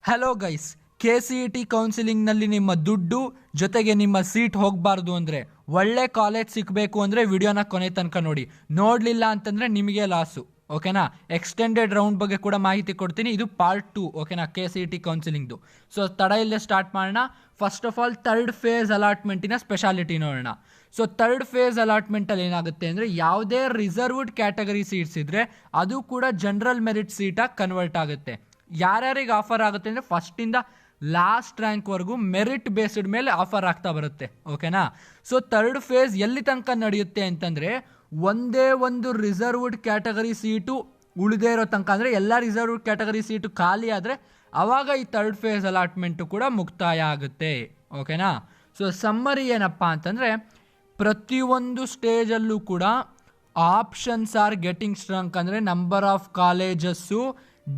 Hello guys, KCET ಕೌನ್ಸಿಲಿಂಗ್ನಲ್ಲಿ ನಿಮ್ಮ ದುಡ್ಡು ಜೊತೆಗೆ ನಿಮ್ಮ ಸೀಟ್ ಹೋಗಬಾರ್ದು ಅಂದರೆ, ಒಳ್ಳೆ ಕಾಲೇಜ್ ಸಿಗಬೇಕು ಅಂದರೆ ವಿಡಿಯೋನ ಕೊನೆ ತನಕ ನೋಡಿ. ನೋಡಲಿಲ್ಲ ಅಂತಂದರೆ ನಿಮಗೆ ಲಾಸು, ಓಕೆನಾ. ಎಕ್ಸ್ಟೆಂಡೆಡ್ ರೌಂಡ್ ಬಗ್ಗೆ ಕೂಡ ಮಾಹಿತಿ ಕೊಡ್ತೀನಿ. ಇದು ಪಾರ್ಟ್ 2, ಓಕೆನಾ, KCET ಕೌನ್ಸಿಲಿಂಗ್ದು. ಸೊ ತಡ ಇಲ್ಲೇ ಸ್ಟಾರ್ಟ್ ಮಾಡೋಣ. First of all third phase ಅಲಾಟ್ಮೆಂಟಿನ ಸ್ಪೆಷಾಲಿಟಿ ನೋಡೋಣ. ಸೊ ಥರ್ಡ್ ಫೇಸ್ ಅಲಾಟ್ಮೆಂಟಲ್ಲಿ ಏನಾಗುತ್ತೆ ಅಂದರೆ, ಯಾವುದೇ ರಿಸರ್ವ್ಡ್ ಕ್ಯಾಟಗರಿ ಸೀಟ್ಸ್ ಇದ್ದರೆ ಅದು ಕೂಡ ಜನರಲ್ ಮೆರಿಟ್ ಸೀಟಾಗಿ ಕನ್ವರ್ಟ್ ಆಗುತ್ತೆ. ಯಾರ್ಯಾರಿಗೆ ಆಫರ್ ಆಗುತ್ತೆ ಅಂದರೆ, ಫಸ್ಟಿಂದ ಲಾಸ್ಟ್ ರ್ಯಾಂಕ್ವರೆಗೂ ಮೆರಿಟ್ ಬೇಸ್ಡ್ ಮೇಲೆ ಆಫರ್ ಆಗ್ತಾ ಬರುತ್ತೆ, ಓಕೆನಾ. ಸೊ ಥರ್ಡ್ ಫೇಸ್ ಎಲ್ಲಿ ತನಕ ನಡೆಯುತ್ತೆ ಅಂತಂದರೆ, ಒಂದೇ ಒಂದು ರಿಸರ್ವ್ಡ್ ಕ್ಯಾಟಗರಿ ಸೀಟು ಉಳಿದೇ ಇರೋ ತನಕ, ಅಂದರೆ ಎಲ್ಲ ರಿಸರ್ವ್ಡ್ ಕ್ಯಾಟಗರಿ ಸೀಟು ಖಾಲಿ ಆದರೆ ಆವಾಗ ಈ ಥರ್ಡ್ ಫೇಸ್ ಅಲಾಟ್ಮೆಂಟು ಕೂಡ ಮುಕ್ತಾಯ ಆಗುತ್ತೆ, ಓಕೆನಾ. ಸೊ ಸಮ್ಮರಿ ಏನಪ್ಪ ಅಂತಂದರೆ, ಪ್ರತಿಯೊಂದು ಸ್ಟೇಜಲ್ಲೂ ಕೂಡ ಆಪ್ಷನ್ಸ್ ಆರ್ ಗೆಟಿಂಗ್ ಸ್ಟ್ರಾಂಗ್, ಅಂದರೆ ನಂಬರ್ ಆಫ್ ಕಾಲೇಜಸ್ಸು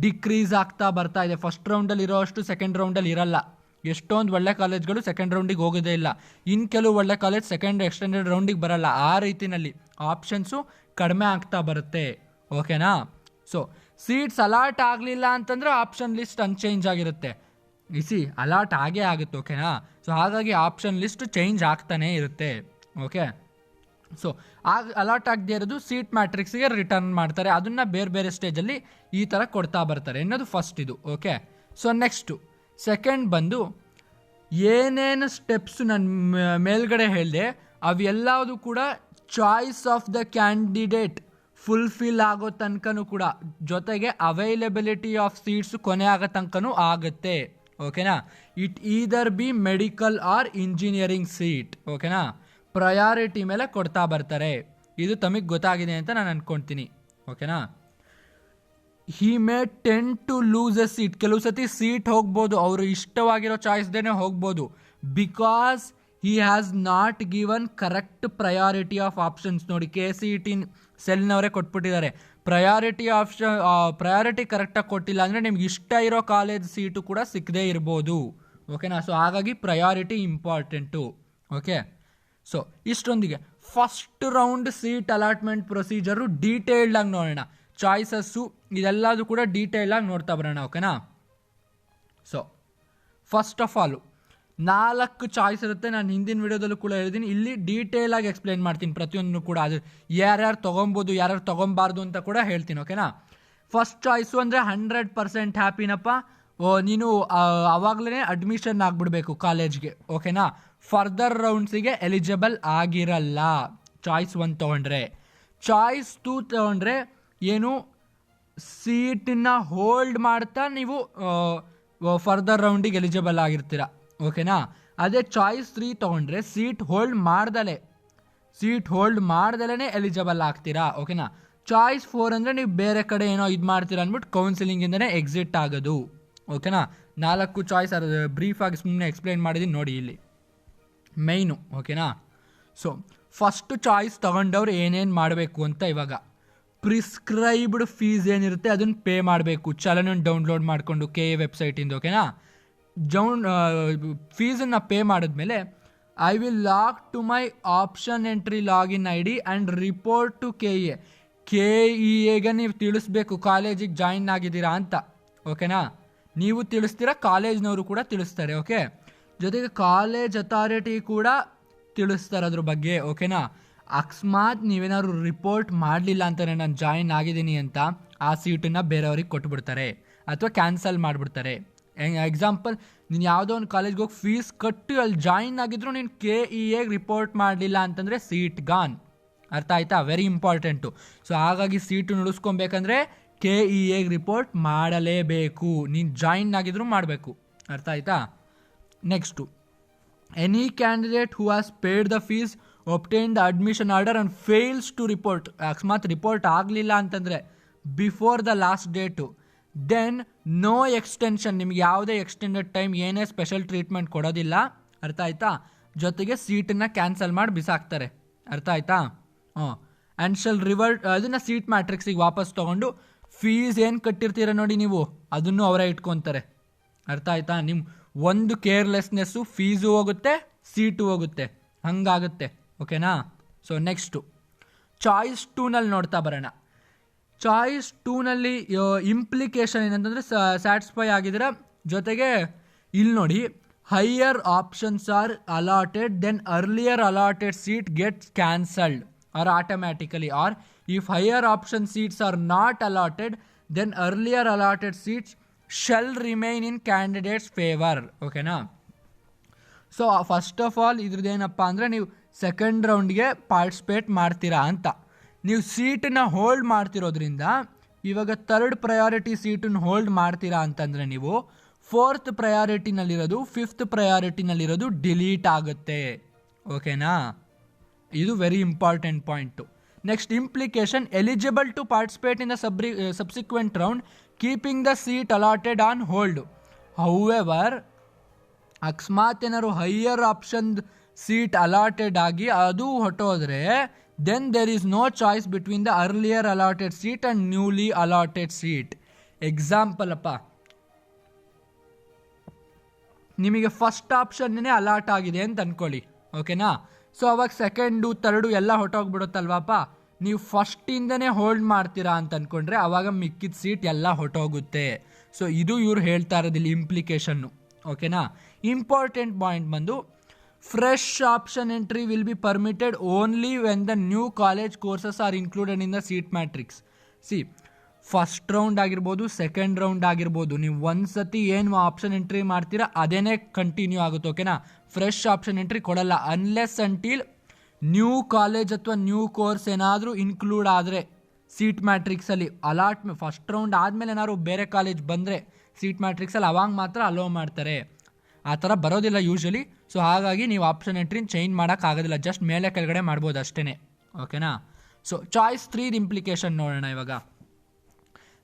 ಡಿಕ್ರೀಸ್ ಆಗ್ತಾ ಬರ್ತಾ ಇದೆ. ಫಸ್ಟ್ ರೌಂಡಲ್ಲಿ ಇರೋಷ್ಟು ಸೆಕೆಂಡ್ ರೌಂಡಲ್ಲಿ ಇರಲ್ಲ. ಎಷ್ಟೊಂದು ಒಳ್ಳೆ ಕಾಲೇಜ್ಗಳು ಸೆಕೆಂಡ್ ರೌಂಡಿಗೆ ಹೋಗೋದೇ ಇಲ್ಲ. ಇನ್ನು ಕೆಲವು ಒಳ್ಳೆ ಕಾಲೇಜ್ ಸೆಕೆಂಡ್ ಎಕ್ಸ್ಟೆಂಡೆಡ್ ರೌಂಡಿಗೆ ಬರಲ್ಲ. ಆ ರೀತಿಯಲ್ಲಿ ಆಪ್ಷನ್ಸು ಕಡಿಮೆ ಆಗ್ತಾ ಬರುತ್ತೆ, ಓಕೆನಾ. ಸೊ ಸೀಟ್ಸ್ ಅಲಾಟ್ ಆಗಲಿಲ್ಲ ಅಂತಂದರೆ ಆಪ್ಷನ್ ಲಿಸ್ಟ್ ಅನ್ಚೇಂಜ್ ಆಗಿರುತ್ತೆ. ಅಲಾಟ್ ಆಗೇ ಆಗುತ್ತೆ, ಓಕೆನಾ. ಸೊ ಹಾಗಾಗಿ ಆಪ್ಷನ್ ಲಿಸ್ಟ್ ಚೇಂಜ್ ಆಗ್ತಾನೇ ಇರುತ್ತೆ, ಓಕೆ. ಸೊ ಅಲಾಟ್ ಆಗದೆ ಇರೋದು ಸೀಟ್ ಮ್ಯಾಟ್ರಿಕ್ಸ್ಗೆ ರಿಟರ್ನ್ ಮಾಡ್ತಾರೆ. ಅದನ್ನು ಬೇರೆ ಬೇರೆ ಸ್ಟೇಜಲ್ಲಿ ಈ ಥರ ಕೊಡ್ತಾ ಬರ್ತಾರೆ ಅನ್ನೋದು ಫಸ್ಟ್ ಇದು, ಓಕೆ. ಸೊ ನೆಕ್ಸ್ಟು ಸೆಕೆಂಡ್ ಬಂದು, ಏನೇನು ಸ್ಟೆಪ್ಸು ನಾನು ಮೇಲ್ಗಡೆ ಹೇಳಿದೆ ಅವೆಲ್ಲದು ಕೂಡ choice of the candidate fulfil ಆಗೋ ತನಕನೂ ಕೂಡ, ಜೊತೆಗೆ ಅವೈಲಬಿಲಿಟಿ ಆಫ್ ಸೀಟ್ಸ್ ಕೊನೆ ಆಗೋ ತನಕನೂ ಆಗುತ್ತೆ, ಓಕೆನಾ. It either be medical or engineering seat, ಓಕೆನಾ. ಪ್ರಯಾರಿಟಿ ಮೇಲೆ ಕೊಡ್ತಾ ಬರ್ತಾರೆ. ಇದು ತಮಗೆ ಗೊತ್ತಾಗಿದೆ ಅಂತ ನಾನು ಅಂದ್ಕೊಳ್ತೀನಿ, ಓಕೆನಾ. He may tend to lose a seat, ಕೆಲವು ಸತಿ ಸೀಟ್ ಹೋಗ್ಬೋದು, ಅವರು ಇಷ್ಟವಾಗಿರೋ ಚಾಯ್ಸ್ದೇನೆ ಹೋಗ್ಬೋದು, because he has not given correct priority of options. ನೋಡಿ, KCET ಸೆಲ್ನವರೇ ಕೊಟ್ಬಿಟ್ಟಿದ್ದಾರೆ. ಪ್ರಯಾರಿಟಿ ಕರೆಕ್ಟಾಗಿ ಕೊಟ್ಟಿಲ್ಲ ಅಂದರೆ ನಿಮ್ಗೆ ಇಷ್ಟ ಇರೋ ಕಾಲೇಜ್ ಸೀಟು ಕೂಡ ಸಿಕ್ಕದೇ ಇರ್ಬೋದು, ಓಕೆನಾ. ಸೊ ಹಾಗಾಗಿ ಪ್ರಯಾರಿಟಿ ಇಂಪಾರ್ಟೆಂಟು, ಓಕೆ. ಸೊ ಇಷ್ಟೊಂದಿಗೆ first round seat allotment procedure ಡೀಟೇಲ್ಡಾಗಿ ನೋಡೋಣ. ಚಾಯ್ಸಸ್ಸು ಇದೆಲ್ಲದು ಕೂಡ ಡೀಟೇಲಾಗಿ ನೋಡ್ತಾ ಬರೋಣ, ಓಕೆನಾ. So first of all 4 choice ಇರುತ್ತೆ. ನಾನು ಹಿಂದಿನ ವಿಡಿಯೋದಲ್ಲೂ ಕೂಡ ಹೇಳಿದ್ದೀನಿ, ಇಲ್ಲಿ ಡೀಟೇಲಾಗಿ ಎಕ್ಸ್ಪ್ಲೇನ್ ಮಾಡ್ತೀನಿ ಪ್ರತಿಯೊಂದನ್ನು ಕೂಡ. ಅದು ಯಾರ್ಯಾರು ತೊಗೊಬೋದು, ಯಾರ್ಯಾರು ತೊಗೊಬಾರ್ದು ಅಂತ ಕೂಡ ಹೇಳ್ತೀನಿ, ಓಕೆನಾ. ಫಸ್ಟ್ ಚಾಯ್ಸು ಅಂದರೆ 100% ಹ್ಯಾಪಿನಪ್ಪ, ನೀನು ಆವಾಗಲೇ ಅಡ್ಮಿಷನ್ ಆಗಿಬಿಡ್ಬೇಕು ಕಾಲೇಜ್ಗೆ, ಓಕೆನಾ. ಫರ್ದರ್ ರೌಂಡ್ಸಿಗೆ ಎಲಿಜಿಬಲ್ ಆಗಿರಲ್ಲ ಚಾಯ್ಸ್ 1 ತೊಗೊಂಡ್ರೆ. ಚಾಯ್ಸ್ 2 ತೊಗೊಂಡ್ರೆ ಏನು, ಸೀಟನ್ನ ಹೋಲ್ಡ್ ಮಾಡ್ತಾ ನೀವು ಫರ್ದರ್ ರೌಂಡಿಗೆ ಎಲಿಜಿಬಲ್ ಆಗಿರ್ತೀರ, ಓಕೆನಾ. ಅದೇ ಚಾಯ್ಸ್ 3 ತೊಗೊಂಡ್ರೆ ಸೀಟ್ ಹೋಲ್ಡ್ ಮಾಡ್ದಲೇ ಎಲಿಜಿಬಲ್ ಆಗ್ತೀರಾ, ಓಕೆನಾ. ಚಾಯ್ಸ್ 4 ಅಂದರೆ ನೀವು ಬೇರೆ ಕಡೆ ಏನೋ ಇದು ಮಾಡ್ತೀರಾ ಅಂದ್ಬಿಟ್ಟು ಕೌನ್ಸಿಲಿಂಗಿಂದನೇ ಎಕ್ಸಿಟ್ ಆಗೋದು, ಓಕೆನಾ. 4 ಚಾಯ್ಸ್ ಬ್ರೀಫಾಗಿ ಸುಮ್ಮನೆ ಎಕ್ಸ್ಪ್ಲೇನ್ ಮಾಡಿದ್ದೀನಿ ನೋಡಿ ಇಲ್ಲಿ ಮೈನು, ಓಕೆನಾ. ಸೊ ಫಸ್ಟ್ ಚಾಯ್ಸ್ ತೊಗೊಂಡವ್ರು ಏನೇನು ಮಾಡಬೇಕು ಅಂತ, ಇವಾಗ ಪ್ರಿಸ್ಕ್ರೈಬ್ಡ್ ಫೀಸ್ ಏನಿರುತ್ತೆ ಅದನ್ನು ಪೇ ಮಾಡಬೇಕು. ಚಲನ ಡೌನ್ಲೋಡ್ ಮಾಡಿಕೊಂಡು KA ವೆಬ್ಸೈಟಿಂದ, ಓಕೆನಾ. ಫೀಸನ್ನು ಪೇ ಮಾಡಿದ್ಮೇಲೆ, I will log to my option entry login ID and report to KEAಗೆ ನೀವು ತಿಳಿಸ್ಬೇಕು ಕಾಲೇಜಿಗೆ ಜಾಯಿನ್ ಆಗಿದ್ದೀರಾ ಅಂತ, ಓಕೆನಾ. ನೀವು ತಿಳಿಸ್ತೀರಾ, ಕಾಲೇಜ್ನವರು ಕೂಡ ತಿಳಿಸ್ತಾರೆ, ಓಕೆ. ಜೊತೆಗೆ ಕಾಲೇಜ್ ಅಥಾರಿಟಿ ಕೂಡ ತಿಳಿಸ್ತಾರೆ ಅದ್ರ ಬಗ್ಗೆ, ಓಕೆನಾ. ಅಕಸ್ಮಾತ್ ನೀವೇನಾದ್ರು ರಿಪೋರ್ಟ್ ಮಾಡಲಿಲ್ಲ ಅಂತಾನೆ ನಾನು ಜಾಯಿನ್ ಆಗಿದ್ದೀನಿ ಅಂತ, ಆ ಸೀಟನ್ನು ಬೇರೆಯವ್ರಿಗೆ ಕೊಟ್ಬಿಡ್ತಾರೆ ಅಥವಾ ಕ್ಯಾನ್ಸಲ್ ಮಾಡಿಬಿಡ್ತಾರೆ. ಎಕ್ಸಾಂಪಲ್, ನೀನು ಯಾವುದೋ ಒಂದು ಕಾಲೇಜ್ಗೆ ಹೋಗಿ ಫೀಸ್ ಕಟ್ಟಿ ಅಲ್ಲಿ ಜಾಯಿನ್ ಆಗಿದ್ರು ನೀನು KEAಗೆ ರಿಪೋರ್ಟ್ ಮಾಡಲಿಲ್ಲ ಅಂತಂದರೆ ಸೀಟ್ ಗಾನ್, ಅರ್ಥ ಆಯ್ತಾ. Very important. ಸೊ ಹಾಗಾಗಿ ಸೀಟು ಉಳಿಸ್ಕೊಬೇಕಂದ್ರೆ KEAಗೆ ರಿಪೋರ್ಟ್ ಮಾಡಲೇಬೇಕು. ನೀನು ಜಾಯಿನ್ ಆಗಿದ್ರು ಮಾಡಬೇಕು, ಅರ್ಥ ಆಯ್ತಾ. Next, any candidate who has paid the fees, obtain the admission order and fails to report, ಅಕಸ್ಮಾತ್ ರಿಪೋರ್ಟ್ ಆಗಲಿಲ್ಲ ಅಂತಂದರೆ before the last date, then no extension, ನಿಮ್ಗೆ ಯಾವುದೇ ಎಕ್ಸ್ಟೆಂಡೆಡ್ ಟೈಮ್ ಏನೇ ಸ್ಪೆಷಲ್ ಟ್ರೀಟ್ಮೆಂಟ್ ಕೊಡೋದಿಲ್ಲ, ಅರ್ಥ ಆಯ್ತಾ. ಜೊತೆಗೆ ಸೀಟನ್ನು ಕ್ಯಾನ್ಸಲ್ ಮಾಡಿ ಬಿಸಾಕ್ತಾರೆ, ಅರ್ಥ ಆಯ್ತಾ. ಆ್ಯಂಡ್ ಶಲ್ ರಿವರ್ಟ್, ಅದನ್ನು ಸೀಟ್ ಮ್ಯಾಟ್ರಿಕ್ಸಿಗೆ ವಾಪಸ್ ತೊಗೊಂಡು ಫೀಸ್ ಏನು ಕಟ್ಟಿರ್ತೀರ ನೋಡಿ ನೀವು, ಅದನ್ನು ಅವರೇ ಇಟ್ಕೊತಾರೆ, ಅರ್ಥ ಆಯ್ತಾ. ನಿಮ್ಮ ಒಂದು ಕೇರ್ಲೆಸ್ನೆಸ್ಸು, ಫೀಸು ಹೋಗುತ್ತೆ, ಸೀಟು ಹೋಗುತ್ತೆ, ಹಂಗಾಗುತ್ತೆ, ಓಕೆನಾ. ಸೊ ನೆಕ್ಸ್ಟು ಚಾಯ್ಸ್ 2ನಲ್ಲಿ ನೋಡ್ತಾ ಬರೋಣ. ಚಾಯ್ಸ್ 2ನಲ್ಲಿ ಇಂಪ್ಲಿಕೇಶನ್ ಏನಂತಂದರೆ ಸ್ಯಾಟಿಸ್ಫೈ ಆಗಿದ್ರೆ ಜೊತೆಗೆ ಇಲ್ಲಿ ನೋಡಿ, higher options are allotted then earlier allotted seat gets cancelled or automatically, or if higher option seats are not allotted then earlier allotted seats shall remain in candidates favour. ಓಕೆನಾ? So first of all ಇದ್ರದ್ದೇನಪ್ಪ ಅಂದರೆ ನೀವು second ರೌಂಡ್ಗೆ participate ಮಾಡ್ತೀರಾ ಅಂತ. ನೀವು ಸೀಟನ್ನ hold ಮಾಡ್ತಿರೋದ್ರಿಂದ ಇವಾಗ third priority ಸೀಟನ್ನು hold ಮಾಡ್ತೀರಾ ಅಂತಂದರೆ ನೀವು ಫೋರ್ತ್ ಪ್ರಯಾರಿಟಿನಲ್ಲಿರೋದು ಫಿಫ್ತ್ ಪ್ರಯಾರಿಟಿನಲ್ಲಿರೋದು ಡಿಲೀಟ್ ಆಗುತ್ತೆ. ಓಕೆನಾ? ಇದು very important point. Next implication, eligible to participate in the subsequent round keeping the seat allotted on hold. However, ಅಕಸ್ಮಾತ್ ಏನಾದ್ರು ಹೈಯರ್ ಆಪ್ಷನ್ ಸೀಟ್ ಅಲಾಟೆಡ್ ಆಗಿ ಅದು ಹೊಟ್ಟೋದ್ರೆ then there is no choice between the earlier allotted seat and newly allotted seat. Example ಅಪ್ಪ, ನಿಮಗೆ first ಆಪ್ಷನ್ನೇ allot ಆಗಿದೆ ಅಂತ ಅಂದ್ಕೊಳ್ಳಿ. ಓಕೆನಾ? ಸೊ ಅವಾಗ ಸೆಕೆಂಡು ಥರ್ಡು ಎಲ್ಲ ಹೊಟ್ಟೋಗ್ಬಿಡುತ್ತಲ್ವಾಪ. ನೀವು ಫಸ್ಟಿಂದನೇ ಹೋಲ್ಡ್ ಮಾಡ್ತೀರಾ ಅಂತ ಅಂದ್ಕೊಂಡ್ರೆ ಅವಾಗ ಮಿಕ್ಕಿದ ಸೀಟ್ ಎಲ್ಲ ಹೊಟ್ಟೋಗುತ್ತೆ. ಸೊ ಇದು ಇವ್ರು ಹೇಳ್ತಾ ಇರೋದಿಲ್ಲ ಇಂಪ್ಲಿಕೇಶನ್ನು. ಓಕೆನಾ? ಇಂಪಾರ್ಟೆಂಟ್ ಪಾಯಿಂಟ್ ಬಂದು, fresh option entry will be permitted only when the new college courses R included in the seat matrix. First round ಆಗಿರ್ಬೋದು, ಸೆಕೆಂಡ್ ರೌಂಡ್ ಆಗಿರ್ಬೋದು, ನೀವು ಒಂದ್ಸತಿ ಏನು ಆಪ್ಷನ್ ಎಂಟ್ರಿ ಮಾಡ್ತೀರಾ ಅದೇನೇ ಕಂಟಿನ್ಯೂ ಆಗುತ್ತೆ. ಓಕೆನಾ? ಫ್ರೆಶ್ ಆಪ್ಷನ್ ಎಂಟ್ರಿ ಕೊಡಲ್ಲ ಅನ್ಲೆಸ್ ಅಂಟಿಲ್ ನ್ಯೂ ಕಾಲೇಜ್ ಅಥವಾ ನ್ಯೂ ಕೋರ್ಸ್ ಏನಾದರೂ ಇನ್ಕ್ಲೂಡ್ ಆದರೆ ಸೀಟ್ ಮ್ಯಾಟ್ರಿಕ್ಸಲ್ಲಿ ಫಸ್ಟ್ ರೌಂಡ್ ಆದಮೇಲೆ ಏನಾದ್ರು ಬೇರೆ ಕಾಲೇಜ್ ಬಂದರೆ ಸೀಟ್ ಮ್ಯಾಟ್ರಿಕ್ಸಲ್ಲಿ ಅವಾಗ ಮಾತ್ರ ಅಲೋ ಮಾಡ್ತಾರೆ. ಆ ಥರ ಬರೋದಿಲ್ಲ ಯೂಶ್ವಲಿ. ಸೊ ಹಾಗಾಗಿ ನೀವು ಆಪ್ಷನ್ ಎಂಟ್ರಿನ ಚೇಂಜ್ ಮಾಡೋಕ್ಕಾಗೋದಿಲ್ಲ, ಜಸ್ಟ್ ಮೇಲೆ ಕೆಳಗಡೆ ಮಾಡ್ಬೋದು ಅಷ್ಟೇ. ಓಕೆನಾ? ಸೊ ಚಾಯ್ಸ್ 3 ಇಂಪ್ಲಿಕೇಶನ್ ನೋಡೋಣ ಇವಾಗ.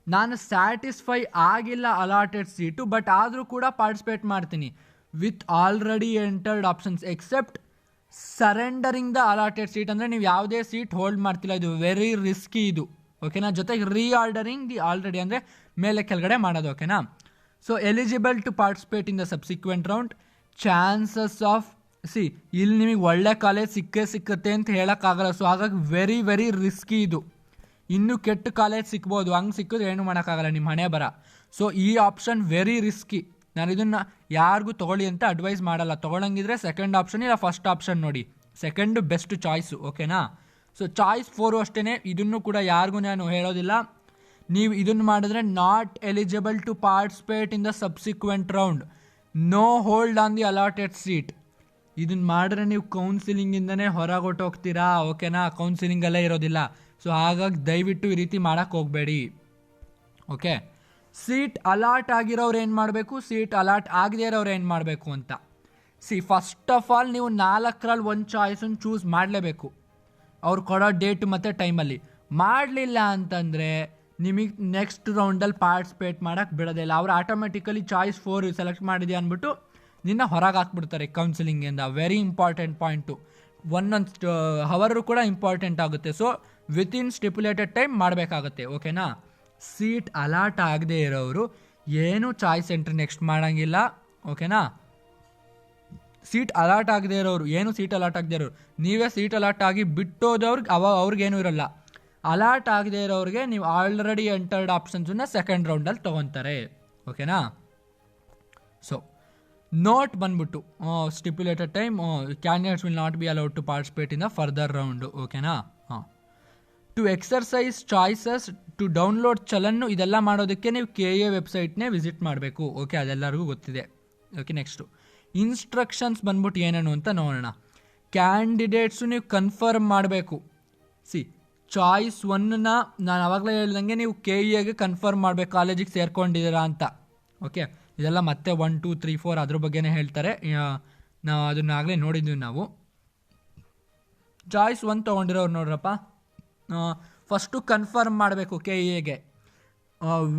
ನಾನು ಸ್ಯಾಟಿಸ್ಫೈ ಆಗಿಲ್ಲ ಅಲಾಟೆಡ್ ಸೀಟು, ಬಟ್ ಆದರೂ ಕೂಡ ಪಾರ್ಟಿಸಿಪೇಟ್ ಮಾಡ್ತೀನಿ with already entered options except surrendering the allotted seat. ಅಂದರೆ ನೀವು ಯಾವುದೇ ಸೀಟ್ ಹೋಲ್ಡ್ ಮಾಡ್ತಿಲ್ಲ, ಇದು ವೆರಿ ರಿಸ್ಕಿ ಇದು. ಓಕೆನಾ? ಜೊತೆಗೆ ರೀಆರ್ಡರಿಂಗ್ ದಿ ಆಲ್ರೆಡಿ ಅಂದರೆ ಮೇಲೆ ಕೆಳಗಡೆ ಮಾಡೋದು. ಓಕೆನಾ? So eligible to participate in the subsequent round, chances of ಇಲ್ಲಿ ನಿಮಗೆ ಒಳ್ಳೆ ಕಾಲೇಜ್ ಸಿಕ್ಕತ್ತೆ ಅಂತ ಹೇಳೋಕ್ಕಾಗಲ್ಲ. ಸೊ ಹಾಗಾಗಿ ವೆರಿ ವೆರಿ ರಿಸ್ಕಿ ಇದು. ಇನ್ನೂ ಕೆಟ್ಟ ಕಾಲೇಜ್ ಸಿಗ್ಬೋದು, ಹಂಗೆ ಸಿಕ್ಕಿದ್ರೆ ಏನು ಮಾಡೋಕ್ಕಾಗಲ್ಲ, ನಿಮ್ಮ ಹಣೆ ಬರ. ಸೊ ಈ ಆಪ್ಷನ್ ವೆರಿ ರಿಸ್ಕಿ. ನಾನು ಇದನ್ನು ಯಾರಿಗೂ ತೊಗೊಳ್ಳಿ ಅಂತ ಅಡ್ವೈಸ್ ಮಾಡಲ್ಲ. ತೊಗೊಳಂಗಿದ್ರೆ ಸೆಕೆಂಡ್ ಆಪ್ಷನ್ ಇಲ್ಲ ಫಸ್ಟ್ ಆಪ್ಷನ್ ನೋಡಿ, ಸೆಕೆಂಡು ಬೆಸ್ಟ್ ಚಾಯ್ಸು. ಓಕೆನಾ? ಸೊ ಚಾಯ್ಸ್ 4 ಅಷ್ಟೇ. ಇದನ್ನು ಕೂಡ ಯಾರಿಗೂ ನಾನು ಹೇಳೋದಿಲ್ಲ. ನೀವು ಇದನ್ನು ಮಾಡಿದ್ರೆ not eligible to participate in the subsequent round, no hold on the allotted seat. ಇದನ್ನು ಮಾಡಿದ್ರೆ ನೀವು ಕೌನ್ಸಿಲಿಂಗಿಂದನೇ ಹೊರಗೊಟ್ಟೋಗ್ತೀರಾ. ಓಕೆನಾ? ಕೌನ್ಸಿಲಿಂಗಲ್ಲೇ ಇರೋದಿಲ್ಲ. ಸೊ ಹಾಗಾಗಿ ದಯವಿಟ್ಟು ಈ ರೀತಿ ಮಾಡೋಕ್ಕೆ ಹೋಗಬೇಡಿ. ಓಕೆ? ಸೀಟ್ ಅಲಾಟ್ ಆಗಿರೋರು ಏನು ಮಾಡಬೇಕು, ಸೀಟ್ ಅಲಾಟ್ ಆಗದೇ ಇರೋರು ಏನು ಮಾಡಬೇಕು ಅಂತ. ಫಸ್ಟ್ ಆಫ್ ಆಲ್ ನೀವು 4ರಲ್ಲಿ ಒಂದು ಚಾಯ್ಸನ್ನು ಚೂಸ್ ಮಾಡಲೇಬೇಕು ಅವ್ರು ಕೊಡೋ ಡೇಟ್ ಮತ್ತು ಟೈಮಲ್ಲಿ. ಮಾಡಲಿಲ್ಲ ಅಂತಂದರೆ ನಿಮಗೆ ನೆಕ್ಸ್ಟ್ ರೌಂಡಲ್ಲಿ ಪಾರ್ಟಿಸಿಪೇಟ್ ಮಾಡೋಕ್ಕೆ ಬಿಡೋದಿಲ್ಲ. ಅವ್ರು ಆಟೋಮೆಟಿಕಲಿ ಚಾಯ್ಸ್ 4 ಸೆಲೆಕ್ಟ್ ಮಾಡಿದೆ ಅಂದ್ಬಿಟ್ಟು ನಿನ್ನ ಹೊರಗೆ ಹಾಕ್ಬಿಡ್ತಾರೆ ಕೌನ್ಸಿಲಿಂಗಿಂದ. Very important point. ಒಂದೊಂದು ಹವರು ಕೂಡ ಇಂಪಾರ್ಟೆಂಟ್ ಆಗುತ್ತೆ. ಸೊ ವಿತಿನ್ ಸ್ಟಿಪ್ಯುಲೇಟೆಡ್ ಟೈಮ್ ಮಾಡಬೇಕಾಗುತ್ತೆ. ಓಕೆನಾ? ಸೀಟ್ ಅಲಾಟ್ ಆಗದೆ ಇರೋರು ಏನು ಚಾಯ್ಸ್ ಎಂಟ್ರಿ ನೆಕ್ಸ್ಟ್ ಮಾಡೋಂಗಿಲ್ಲ. ಓಕೆನಾ? ಸೀಟ್ ಅಲಾಟ್ ಆಗದೆ ಇರೋರು ಏನು ಸೀಟ್ ಅಲಾಟ್ ಆಗದೆ ಇರೋರು ನೀವೇ ಸೀಟ್ ಅಲಾಟ್ ಆಗಿ ಬಿಟ್ಟೋದವ್ರಿಗೆ ಅವ್ರಿಗೇನು ಇರೋಲ್ಲ. ಅಲಾಟ್ ಆಗದೆ ಇರೋರಿಗೆ ನೀವು ಆಲ್ರೆಡಿ ಎಂಟರ್ಡ್ ಆಪ್ಷನ್ಸನ್ನ ಸೆಕೆಂಡ್ ರೌಂಡಲ್ಲಿ ತೊಗೊತಾರೆ. ಓಕೆನಾ? ಸೊ ನೋಟ್ ಬಂದ್ಬಿಟ್ಟು stipulated time candidates will not be allowed to participate in the further round. ಓಕೆನಾ? To exercise choices to download ಚಲನ್ನು ಇದೆಲ್ಲ ಮಾಡೋದಕ್ಕೆ ನೀವು KA ವೆಬ್ಸೈಟ್ನೇ ವಿಸಿಟ್ ಮಾಡಬೇಕು. ಓಕೆ? ಅದೆಲ್ಲರಿಗೂ ಗೊತ್ತಿದೆ. ಓಕೆ? ನೆಕ್ಸ್ಟು ಇನ್ಸ್ಟ್ರಕ್ಷನ್ಸ್ ಬಂದ್ಬಿಟ್ಟು ಏನೇನು ಅಂತ ನೋಡೋಣ. ಕ್ಯಾಂಡಿಡೇಟ್ಸು ನೀವು ಕನ್ಫರ್ಮ್ ಮಾಡಬೇಕು. ಚಾಯ್ಸ್ 1ನ ನಾನು ಆವಾಗಲೇ ಹೇಳ್ದಂಗೆ ನೀವು KAಗೆ ಕನ್ಫರ್ಮ್ ಮಾಡಬೇಕು ಕಾಲೇಜಿಗೆ ಸೇರ್ಕೊಂಡಿದ್ದೀರಾ ಅಂತ. ಓಕೆ? ಇದೆಲ್ಲ ಮತ್ತೆ 1, 2, 3, 4 ಅದ್ರ ಬಗ್ಗೆನೇ ಹೇಳ್ತಾರೆ. ನಾವು ಅದನ್ನಾಗಲೇ ನೋಡಿದ್ವಿ ನಾವು. ಚಾಯ್ಸ್ 1 ತೊಗೊಂಡಿರೋರು ನೋಡ್ರಪ್ಪ, ಫಸ್ಟು ಕನ್ಫರ್ಮ್ ಮಾಡಬೇಕು KAಗೆ.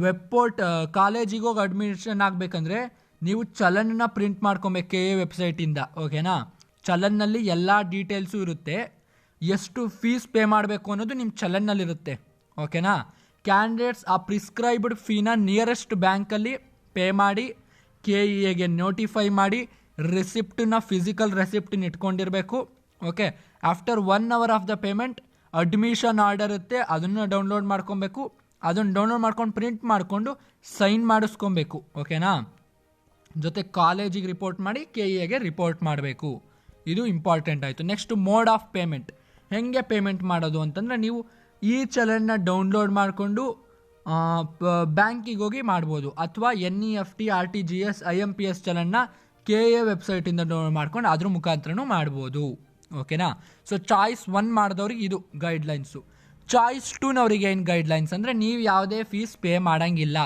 ವೆಬ್ಪೋರ್ಟ್ ಕಾಲೇಜಿಗೆ ಹೋಗಿ ಅಡ್ಮಿಷನ್ ಆಗಬೇಕಂದ್ರೆ ನೀವು ಚಲನ್ನ ಪ್ರಿಂಟ್ ಮಾಡ್ಕೊಬೇಕು KA ವೆಬ್ಸೈಟಿಂದ. ಓಕೆನಾ? ಚಲನ್ನಲ್ಲಿ ಎಲ್ಲ ಡೀಟೇಲ್ಸು ಇರುತ್ತೆ. ಎಷ್ಟು ಫೀಸ್ ಪೇ ಮಾಡಬೇಕು ಅನ್ನೋದು ನಿಮ್ಮ ಚಲನ್ನಲ್ಲಿರುತ್ತೆ. ಓಕೆನಾ? ಕ್ಯಾಂಡಿಡೇಟ್ಸ್ ಆ ಪ್ರಿಸ್ಕ್ರೈಬ್ಡ್ ಫೀನ ನಿಯರೆಸ್ಟ್ ಬ್ಯಾಂಕಲ್ಲಿ ಪೇ ಮಾಡಿ KAಗೆ ನೋಟಿಫೈ ಮಾಡಿ ರೆಸಿಪ್ಟನ್ನ ಫಿಸಿಕಲ್ ರೆಸಿಪ್ಟನ್ನ ಇಟ್ಕೊಂಡಿರಬೇಕು. Okay? After 1 hour of the payment admission order ಇರುತ್ತೆ, ಅದನ್ನು ಡೌನ್ಲೋಡ್ ಮಾಡ್ಕೊಬೇಕು. ಅದನ್ನು ಡೌನ್ಲೋಡ್ ಮಾಡ್ಕೊಂಡು ಪ್ರಿಂಟ್ ಮಾಡಿಕೊಂಡು ಸೈನ್ ಮಾಡಿಸ್ಕೊಬೇಕು. ಓಕೆನಾ? ಜೊತೆ ಕಾಲೇಜಿಗೆ ರಿಪೋರ್ಟ್ ಮಾಡಿ KEAಗೆ ರಿಪೋರ್ಟ್ ಮಾಡಬೇಕು. ಇದು ಇಂಪಾರ್ಟೆಂಟ್ ಆಯಿತು. Next mode of payment. ಹೆಂಗೆ ಪೇಮೆಂಟ್ ಮಾಡೋದು ಅಂತಂದರೆ ನೀವು ಈ ಚಲನ್ನ ಡೌನ್ಲೋಡ್ ಮಾಡಿಕೊಂಡು ಬ್ಯಾಂಕಿಗೆ ಹೋಗಿ ಮಾಡ್ಬೋದು, ಅಥವಾ NEFT, RTGS, IMPS ಚಲನ್ನ KEA ವೆಬ್ಸೈಟಿಂದ ಡೌನ್ಲೋಡ್ ಮಾಡ್ಕೊಂಡು ಅದ್ರ ಮುಖಾಂತರನೂ ಮಾಡ್ಬೋದು. ಓಕೆನಾ. ಸೊ ಚಾಯ್ಸ್ 1 ಮಾಡಿದವ್ರಿಗೆ ಇದು ಗೈಡ್ಲೈನ್ಸು. ಚಾಯ್ಸ್ 2ನವ್ರಿಗೆ ಏನು ಗೈಡ್ಲೈನ್ಸ್ ಅಂದರೆ ನೀವು ಯಾವುದೇ ಫೀಸ್ ಪೇ ಮಾಡೋಂಗಿಲ್ಲ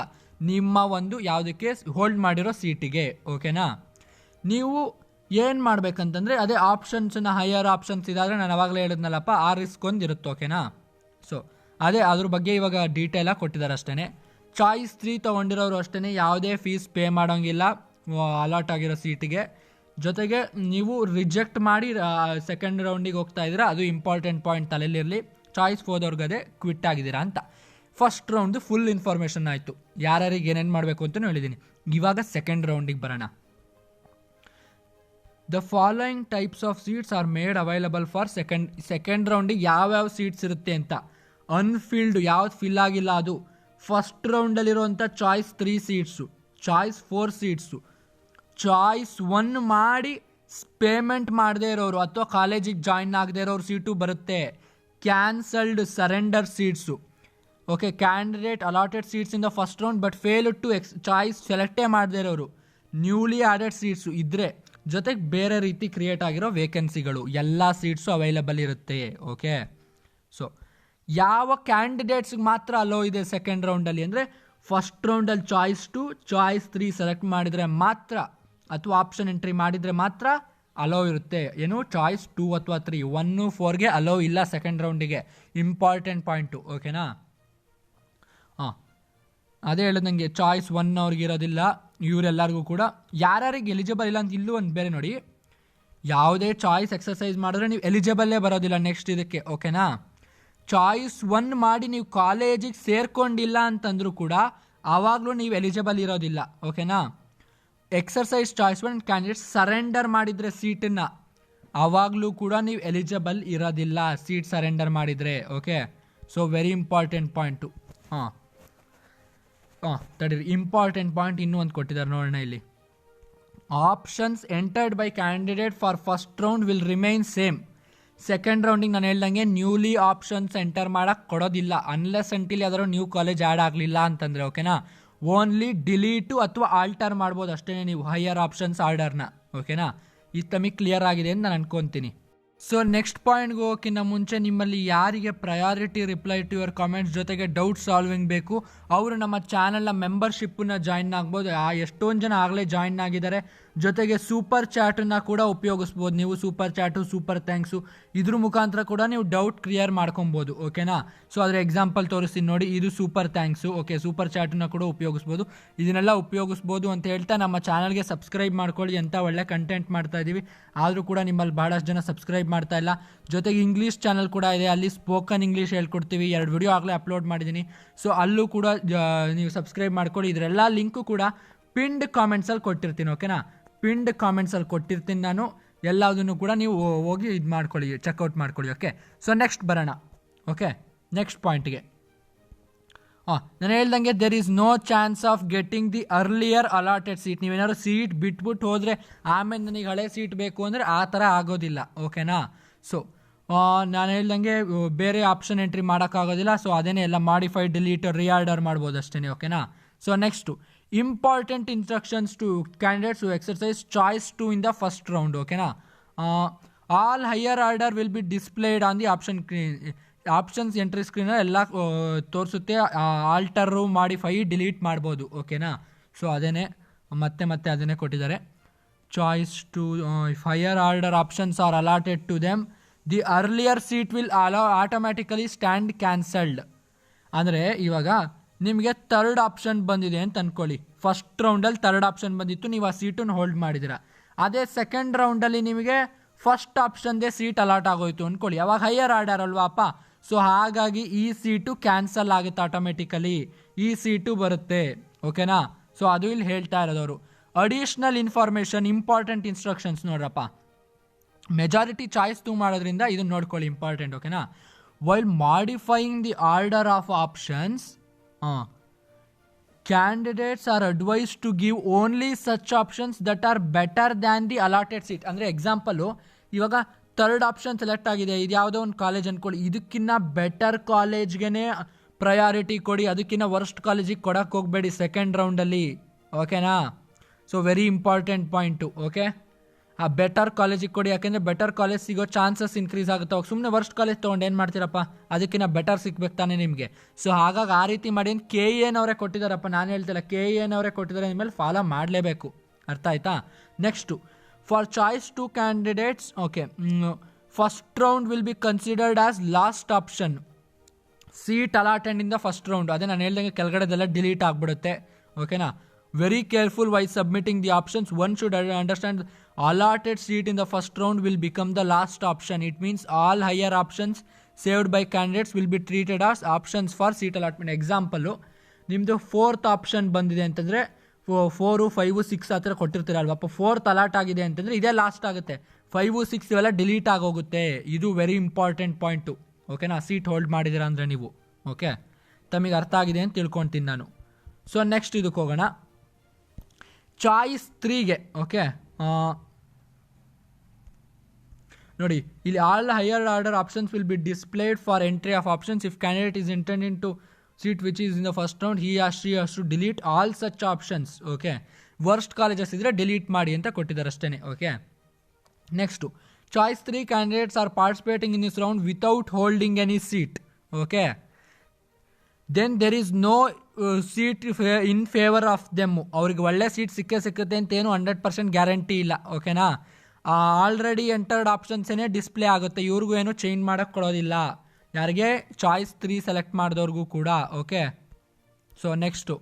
ನಿಮ್ಮ ಒಂದು ಯಾವುದಕ್ಕೆ ಹೋಲ್ಡ್ ಮಾಡಿರೋ ಸೀಟಿಗೆ. ಓಕೆನಾ. ನೀವು ಏನು ಮಾಡಬೇಕಂತಂದರೆ ಅದೇ ಆಪ್ಷನ್ಸನ್ನ ಹೈಯರ್ ಆಪ್ಷನ್ಸ್ ಇದಾದರೆ ನಾನು ಅವಾಗಲೇ ಹೇಳಿದ್ನಲ್ಲಪ್ಪ, ಆ ರಿಸ್ಕ್ ಒಂದು ಇರುತ್ತೆ. ಓಕೆನಾ. ಸೊ ಅದೇ ಅದ್ರ ಬಗ್ಗೆ ಇವಾಗ ಡೀಟೇಲಾಗಿ ಕೊಟ್ಟಿದ್ದಾರೆ ಅಷ್ಟೇ. ಚಾಯ್ಸ್ 3 ತೊಗೊಂಡಿರೋರು ಅಷ್ಟೇ ಯಾವುದೇ ಫೀಸ್ ಪೇ ಮಾಡೋಂಗಿಲ್ಲ ಅಲಾಟ್ ಆಗಿರೋ ಸೀಟಿಗೆ. ಜೊತೆಗೆ ನೀವು ರಿಜೆಕ್ಟ್ ಮಾಡಿ ಸೆಕೆಂಡ್ ರೌಂಡಿಗೆ ಹೋಗ್ತಾ ಇದ್ದೀರಾ, ಅದು ಇಂಪಾರ್ಟೆಂಟ್ ಪಾಯಿಂಟ್ ತಲೆಯಲ್ಲಿರಲಿ. ಚಾಯ್ಸ್ 4ದವ್ರಿಗೆ ಅದೇ ಕ್ವಿಟ್ ಆಗಿದ್ದೀರಾ ಅಂತ. ಫಸ್ಟ್ ರೌಂಡು ಫುಲ್ ಇನ್ಫಾರ್ಮೇಷನ್ ಆಯಿತು, ಯಾರ್ಯಾರಿಗೆ ಏನೇನು ಮಾಡಬೇಕು ಅಂತಲೂ ಹೇಳಿದ್ದೀನಿ. ಇವಾಗ ಸೆಕೆಂಡ್ ರೌಂಡಿಗೆ ಬರೋಣ. The following types of seats are made available for second ರೌಂಡಿಗೆ ಯಾವ್ಯಾವ ಸೀಟ್ಸ್ ಇರುತ್ತೆ ಅಂತ. ಅನ್ಫಿಲ್ಡ್ ಯಾವ್ದು ಫಿಲ್ ಆಗಿಲ್ಲ ಅದು. ಫಸ್ಟ್ ರೌಂಡಲ್ಲಿರುವಂಥ choice 3 seats, choice 4 seats, choice 1 ಮಾಡಿ ಪೇಮೆಂಟ್ ಮಾಡದೇ ಇರೋರು ಅಥವಾ ಕಾಲೇಜಿಗೆ ಜಾಯಿನ್ ಆಗದೇ ಇರೋರು ಸೀಟು ಬರುತ್ತೆ. Cancelled surrender seats. Okay, candidate allotted seats in the first round but fail to choice ಸೆಲೆಕ್ಟೇ ಮಾಡದೇ ಇರೋರು, ನ್ಯೂಲಿ ಆಡೆಡ್ ಸೀಟ್ಸು ಇದ್ದರೆ, ಜೊತೆಗೆ ಬೇರೆ ರೀತಿ ಕ್ರಿಯೇಟ್ ಆಗಿರೋ ವೇಕೆನ್ಸಿಗಳು, ಎಲ್ಲ ಸೀಟ್ಸು ಅವೈಲಬಲ್ ಇರುತ್ತೆ. ಓಕೆ. ಸೊ ಯಾವ ಕ್ಯಾಂಡಿಡೇಟ್ಸ್ಗೆ ಮಾತ್ರ ಅಲೋ ಇದೆ ಸೆಕೆಂಡ್ ರೌಂಡಲ್ಲಿ ಅಂದರೆ ಫಸ್ಟ್ ರೌಂಡಲ್ಲಿ ಚಾಯ್ಸ್ 2, ಚಾಯ್ಸ್ 3 ಸೆಲೆಕ್ಟ್ ಮಾಡಿದರೆ ಮಾತ್ರ, ಅಥವಾ ಆಪ್ಷನ್ ಎಂಟ್ರಿ ಮಾಡಿದರೆ ಮಾತ್ರ ಅಲೋ ಇರುತ್ತೆ. ಏನು, ಚಾಯ್ಸ್ 2 ಅಥವಾ 3, 1, 4ಗೆ ಅಲೋ ಇಲ್ಲ ಸೆಕೆಂಡ್ ರೌಂಡಿಗೆ. Important point. ಓಕೆನಾ. ಹಾಂ, ಅದೇ ಹೇಳಿದಂಗೆ ಚಾಯ್ಸ್ 1 ಅವ್ರಿಗೆ ಇರೋದಿಲ್ಲ, ಇವರೆಲ್ಲರಿಗೂ ಕೂಡ. ಯಾರ್ಯಾರಿಗೆ ಎಲಿಜಿಬಲ್ ಇಲ್ಲ ಅಂತ ಇಲ್ಲೂ ಒಂದು ಬೇರೆ ನೋಡಿ, ಯಾವುದೇ ಚಾಯ್ಸ್ ಎಕ್ಸಸೈಸ್ ಮಾಡಿದ್ರೆ ನೀವು ಎಲಿಜಿಬಲ್ಲೇ ಬರೋದಿಲ್ಲ ನೆಕ್ಸ್ಟ್ ಇದಕ್ಕೆ. ಓಕೆನಾ. ಚಾಯ್ಸ್ 1 ಮಾಡಿ ನೀವು ಕಾಲೇಜಿಗೆ ಸೇರ್ಕೊಂಡಿಲ್ಲ ಅಂತಂದ್ರೂ ಕೂಡ ಆವಾಗಲೂ ನೀವು ಎಲಿಜಿಬಲ್ ಇರೋದಿಲ್ಲ. ಓಕೆನಾ. ಎಕ್ಸರ್ಸೈಸ್ ಚಾಯ್ಸ್ 1 ಕ್ಯಾಂಡಿಡೇಟ್ ಸರೆಂಡರ್ ಮಾಡಿದರೆ ಸೀಟನ್ನು, ಆವಾಗಲೂ ಕೂಡ ನೀವು ಎಲಿಜಿಬಲ್ ಇರೋದಿಲ್ಲ ಸೀಟ್ ಸರೆಂಡರ್ ಮಾಡಿದರೆ. Okay. So very important point. ಹಾಂ ತಡೀರಿ, ಇಂಪಾರ್ಟೆಂಟ್ ಪಾಯಿಂಟ್ ಇನ್ನೂ ಒಂದು ಕೊಟ್ಟಿದ್ದಾರೆ ನೋಡೋಣ ಇಲ್ಲಿ. Options entered by candidate for first round will remain same. Second ರೌಂಡಿಗೆ ನಾನು ಹೇಳ್ದಂಗೆ ನ್ಯೂಲಿ ಆಪ್ಷನ್ಸ್ ಎಂಟರ್ ಮಾಡೋಕ್ಕೆ ಕೊಡೋದಿಲ್ಲ ಅನ್ಲೆಸ್ ಅಂಟಿಲ್ ಯಾವ್ದಾದ್ರು ನ್ಯೂ ಕಾಲೇಜ್ ಆ್ಯಡ್ ಆಗಲಿಲ್ಲ ಅಂತಂದರೆ. ಓಕೆನಾ. ಓನ್ಲಿ ಡಿಲೀಟು ಅಥವಾ ಆಲ್ಟರ್ ಮಾಡ್ಬೋದು ಅಷ್ಟೇ ನೀವು ಹೈಯರ್ ಆಪ್ಷನ್ಸ್ ಆರ್ಡರ್ನ. ಓಕೆನಾ. ಇದು ತಮಗೆ ಕ್ಲಿಯರ್ ಆಗಿದೆ ಅಂತ ನಾನು ಅನ್ಕೊತೀನಿ. ಸೊ ನೆಕ್ಸ್ಟ್ ಪಾಯಿಂಟ್ಗೆ ಹೋಗೋಕ್ಕಿಂತ ಮುಂಚೆ ನಿಮ್ಮಲ್ಲಿ ಯಾರಿಗೆ priority reply to your comments ಜೊತೆಗೆ ಡೌಟ್ ಸಾಲ್ವಿಂಗ್ ಬೇಕು ಅವರು ನಮ್ಮ ಚಾನಲ್ನ ಮೆಂಬರ್ಶಿಪ್ಪನ್ನ ಜಾಯಿನ್ ಆಗ್ಬೋದು. ಎಷ್ಟೊಂದು ಜನ ಆಗಲೇ ಜಾಯಿನ್ ಆಗಿದ್ದಾರೆ. ಜೊತೆಗೆ ಸೂಪರ್ ಚಾಟನ್ನು ಕೂಡ ಉಪಯೋಗಿಸ್ಬೋದು ನೀವು. ಸೂಪರ್ ಚಾಟು, ಸೂಪರ್ ಥ್ಯಾಂಕ್ಸು, ಇದ್ರ ಮುಖಾಂತರ ಕೂಡ ನೀವು ಡೌಟ್ ಕ್ಲಿಯರ್ ಮಾಡ್ಕೊಬೋದು. ಓಕೆನಾ. ಸೊ ಅದರ ಎಕ್ಸಾಂಪಲ್ ತೋರಿಸ್ತೀನಿ ನೋಡಿ, ಇದು ಸೂಪರ್ ಥ್ಯಾಂಕ್ಸು. ಓಕೆ, ಸೂಪರ್ ಚಾಟನ್ನು ಕೂಡ ಉಪಯೋಗಿಸ್ಬೋದು. ಇದನ್ನೆಲ್ಲ ಉಪಯೋಗಿಸ್ಬೋದು ಅಂತ ಹೇಳ್ತಾ ನಮ್ಮ ಚಾನಲ್ಗೆ ಸಬ್ಸ್ಕ್ರೈಬ್ ಮಾಡ್ಕೊಳ್ಳಿ. ಎಂಥ ಒಳ್ಳೆ ಕಂಟೆಂಟ್ ಮಾಡ್ತಾ ಇದ್ದೀವಿ, ಆದರೂ ಕೂಡ ನಿಮ್ಮಲ್ಲಿ ಭಾಳಷ್ಟು ಜನ ಸಬ್ಸ್ಕ್ರೈಬ್ ಮಾಡ್ತಾ ಇಲ್ಲ. ಜೊತೆಗೆ ಇಂಗ್ಲೀಷ್ ಚಾನಲ್ ಕೂಡ ಇದೆ, ಅಲ್ಲಿ ಸ್ಪೋಕನ್ ಇಂಗ್ಲೀಷ್ ಹೇಳ್ಕೊಡ್ತೀವಿ. 2 ವಿಡಿಯೋ ಆಗಲೇ ಅಪ್ಲೋಡ್ ಮಾಡಿದ್ದೀನಿ. ಸೊ ಅಲ್ಲೂ ಕೂಡ ನೀವು ಸಬ್ಸ್ಕ್ರೈಬ್ ಮಾಡ್ಕೊಳ್ಳಿ. ಇದರೆಲ್ಲ ಲಿಂಕು ಕೂಡ ಪಿನ್ಡ್ ಕಾಮೆಂಟ್ಸಲ್ಲಿ ಕೊಟ್ಟಿರ್ತೀನಿ. ಓಕೆನಾ. ಪಿನ್ಡ್ ಕಾಮೆಂಟ್ಸಲ್ಲಿ ಕೊಟ್ಟಿರ್ತೀನಿ ನಾನು, ಎಲ್ಲದನ್ನು ಕೂಡ ನೀವು ಹೋಗಿ ಇದು ಮಾಡ್ಕೊಳ್ಳಿ, ಚೆಕ್ಔಟ್ ಮಾಡ್ಕೊಳ್ಳಿ. ಓಕೆ. ಸೊ ನೆಕ್ಸ್ಟ್ ಬರೋಣ. ಓಕೆ, ನೆಕ್ಸ್ಟ್ ಪಾಯಿಂಟ್ಗೆ. ನಾನು ಹೇಳ್ದಂಗೆ there is no chance of getting the earlier allotted seat. ನೀವೇನಾದ್ರು ಸೀಟ್ ಬಿಟ್ಬಿಟ್ಟು ಹೋದರೆ ಆಮೇಲೆ ನನಗೆ ಹಳೆ ಸೀಟ್ ಬೇಕು ಅಂದರೆ ಆ ಥರ ಆಗೋದಿಲ್ಲ. ಓಕೆನಾ. ಸೊ ನಾನು ಹೇಳ್ದಂಗೆ ಬೇರೆ ಆಪ್ಷನ್ ಎಂಟ್ರಿ ಮಾಡೋಕ್ಕಾಗೋದಿಲ್ಲ. ಸೊ ಅದೇನೇ ಎಲ್ಲ ಮಾಡಿಫೈಡ್, ಡಿಲೀಟ್, ರೀಆರ್ಡರ್ ಮಾಡ್ಬೋದು ಅಷ್ಟೇ. ಓಕೆನಾ. So next important instructions to candidates who exercise choice 2 in the first round. ಓಕೆನಾ. All higher order will be displayed on the options entry ಸ್ಕ್ರೀನಲ್ಲಿ ಎಲ್ಲ ತೋರಿಸುತ್ತೆ. ಆಲ್ಟರು, ಮಾಡಿಫೈ, ಡಿಲೀಟ್ ಮಾಡ್ಬೋದು. ಓಕೆನಾ. ಸೊ ಅದೇನೇ ಮತ್ತೆ ಅದನ್ನೇ ಕೊಟ್ಟಿದ್ದಾರೆ. Choice 2 if higher order options are allotted to them the earlier seat will automatically stand cancelled. ಅಂದರೆ ಇವಾಗ ನಿಮಗೆ 3rd ಆಪ್ಷನ್ ಬಂದಿದೆ ಅಂತ ಅಂದ್ಕೊಳ್ಳಿ. ಫಸ್ಟ್ ರೌಂಡಲ್ಲಿ 3rd ಆಪ್ಷನ್ ಬಂದಿತ್ತು, ನೀವು ಆ ಸೀಟನ್ನು ಹೋಲ್ಡ್ ಮಾಡಿದ್ದೀರಾ. ಅದೇ ಸೆಕೆಂಡ್ ರೌಂಡಲ್ಲಿ ನಿಮಗೆ ಫಸ್ಟ್ ಆಪ್ಷನ್ದೇ ಸೀಟ್ ಅಲಾಟ್ ಆಗೋಯ್ತು ಅಂದ್ಕೊಳ್ಳಿ. ಅವಾಗ ಹೈಯರ್ ಆರ್ಡರ್ ಅಲ್ವಾಪ್ಪ. ಸೊ ಹಾಗಾಗಿ ಈ ಸೀಟು ಕ್ಯಾನ್ಸಲ್ ಆಗುತ್ತೆ ಆಟೋಮೆಟಿಕಲಿ, ಈ ಸೀಟು ಬರುತ್ತೆ. ಓಕೆನಾ. ಸೊ ಅದು ಇಲ್ಲಿ ಹೇಳ್ತಾ ಇರೋದವರು. ಅಡಿಷ್ನಲ್ ಇನ್ಫಾರ್ಮೇಷನ್, ಇಂಪಾರ್ಟೆಂಟ್ ಇನ್ಸ್ಟ್ರಕ್ಷನ್ಸ್ ನೋಡ್ರಪ್ಪ. ಮೆಜಾರಿಟಿ ಚಾಯ್ಸ್ 2 ಮಾಡೋದ್ರಿಂದ ಇದನ್ನು ನೋಡ್ಕೊಳ್ಳಿ, ಇಂಪಾರ್ಟೆಂಟ್. ಓಕೆನಾ. While modifying the order of options candidates are advise to give only such options that are better than the allotted seat. ಅಂದರೆ ಎಕ್ಸಾಂಪಲು, ಇವಾಗ ಥರ್ಡ್ ಆಪ್ಷನ್ ಸೆಲೆಕ್ಟ್ ಆಗಿದೆ, ಇದು ಯಾವುದೋ ಒಂದು ಕಾಲೇಜ್ ಅಂದ್ಕೊಳ್ಳಿ, ಇದಕ್ಕಿಂತ ಬೆಟರ್ ಕಾಲೇಜ್ಗೆ ಪ್ರಯಾರಿಟಿ ಕೊಡಿ, ಅದಕ್ಕಿಂತ ವರ್ಸ್ಟ್ ಕಾಲೇಜಿಗೆ ಕೊಡೋಕ್ಕೆ ಹೋಗಬೇಡಿ ಸೆಕೆಂಡ್ ರೌಂಡಲ್ಲಿ, ಓಕೆನಾ. So very important point, okay. ಆ ಬೆಟರ್ ಕಾಲೇಜಿಗೆ ಕೊಡಿ, ಯಾಕೆಂದರೆ ಬೆಟರ್ ಕಾಲೇಜ್ ಸಿಗೋ ಚಾನ್ಸಸ್ ಇನ್ಕ್ರೀಸ್ ಆಗುತ್ತೆ. ಅವಾಗ ಸುಮ್ಮನೆ ವರ್ಸ್ಟ್ ಕಾಲೇಜ್ ತೊಗೊಂಡು ಏನು ಮಾಡ್ತೀರಪ್ಪ, ಅದಕ್ಕಿಂತ ಬೆಟರ್ ಸಿಗ್ಬೇಕು ತಾನೇ ನಿಮಗೆ. ಸೊ ಹಾಗಾಗಿ ಆ ರೀತಿ ಮಾಡಿ KENವರೇ ಕೊಟ್ಟಿದ್ದಾರಪ್ಪ, ನಾನು ಹೇಳ್ತಿಲ್ಲ, KENವರೇ ಕೊಟ್ಟಿದ್ದಾರೆ, ಇನ್ಮೇಲೆ ಫಾಲೋ ಮಾಡಲೇಬೇಕು, ಅರ್ಥ ಆಯ್ತಾ. Next, for choice to candidates, okay, first round will be considered as last option. Seat ಅಲಾಟೆಂಡಿಂದ ಫಸ್ಟ್ ರೌಂಡ್, ಅದೇ ನಾನು ಹೇಳ್ದಂಗೆ ಕೆಳಗಡೆದೆಲ್ಲ ಡಿಲೀಟ್ ಆಗಿಬಿಡುತ್ತೆ, ಓಕೆನಾ. Very careful while submitting the options. One should understand allotted seat in the first round will become the last option. It means all higher options saved by candidates will be treated as options for seat allotment. Example, ನಿಮ್ಮದು 4th option ಬಂದಿದೆ ಅಂತಂದರೆ 4, 5, 6 ಆ ಥರ ಕೊಟ್ಟಿರ್ತೀರಲ್ವಪ್ಪ, 4th allot ಆಗಿದೆ ಅಂತಂದರೆ ಇದೇ last ಆಗುತ್ತೆ, 5, 6 ಇವೆಲ್ಲ ಡಿಲೀಟ್ ಆಗೋಗುತ್ತೆ. ಇದು ವೆರಿ ಇಂಪಾರ್ಟೆಂಟ್ ಪಾಯಿಂಟು, ಓಕೆನಾ. ಸೀಟ್ ಹೋಲ್ಡ್ ಮಾಡಿದ್ದೀರಾ ಅಂದರೆ ನೀವು, ಓಕೆ, ತಮಗೆ ಅರ್ಥ ಆಗಿದೆ ಅಂತ ತಿಳ್ಕೊತೀನಿ ನಾನು. ಸೊ ನೆಕ್ಸ್ಟ್ ಇದಕ್ಕೆ ಹೋಗೋಣ, ಚಾಯ್ಸ್ 3ಗೆ, ಓಕೆ. ನೋಡಿ ಇಲ್ಲಿ all higher order options will be displayed for entry of options. If candidate is intended to seat which is in the first round, he or she has to delete all such options, okay. Worst colleges ಇದ್ದರೆ delete ಮಾಡಿ ಅಂತ ಕೊಟ್ಟಿದ್ದಾರೆ ಅಷ್ಟೇ, okay. Next, choice 3 candidates are participating in this round without holding any seat, okay. Then there is no seat in favour of them. ಅವ್ರಿಗೆ ಒಳ್ಳೆ seat ಸಿಕ್ಕುತ್ತೆ ಅಂತೇನು 100% guarantee ಇಲ್ಲ, ಓಕೆನಾ. ಆಲ್ರೆಡಿ ಎಂಟರ್ಡ್ ಆಪ್ಷನ್ಸೇ ಡಿಸ್ಪ್ಲೇ ಆಗುತ್ತೆ, ಇವ್ರಿಗೂ ಏನು ಚೇಂಜ್ ಮಾಡೋಕ್ಕೆ ಕೊಡೋದಿಲ್ಲ, ಯಾರಿಗೆ ಚಾಯ್ಸ್ 3 ಸೆಲೆಕ್ಟ್ ಮಾಡಿದವ್ರಿಗೂ ಕೂಡ, ಓಕೆ. ಸೊ ನೆಕ್ಸ್ಟು,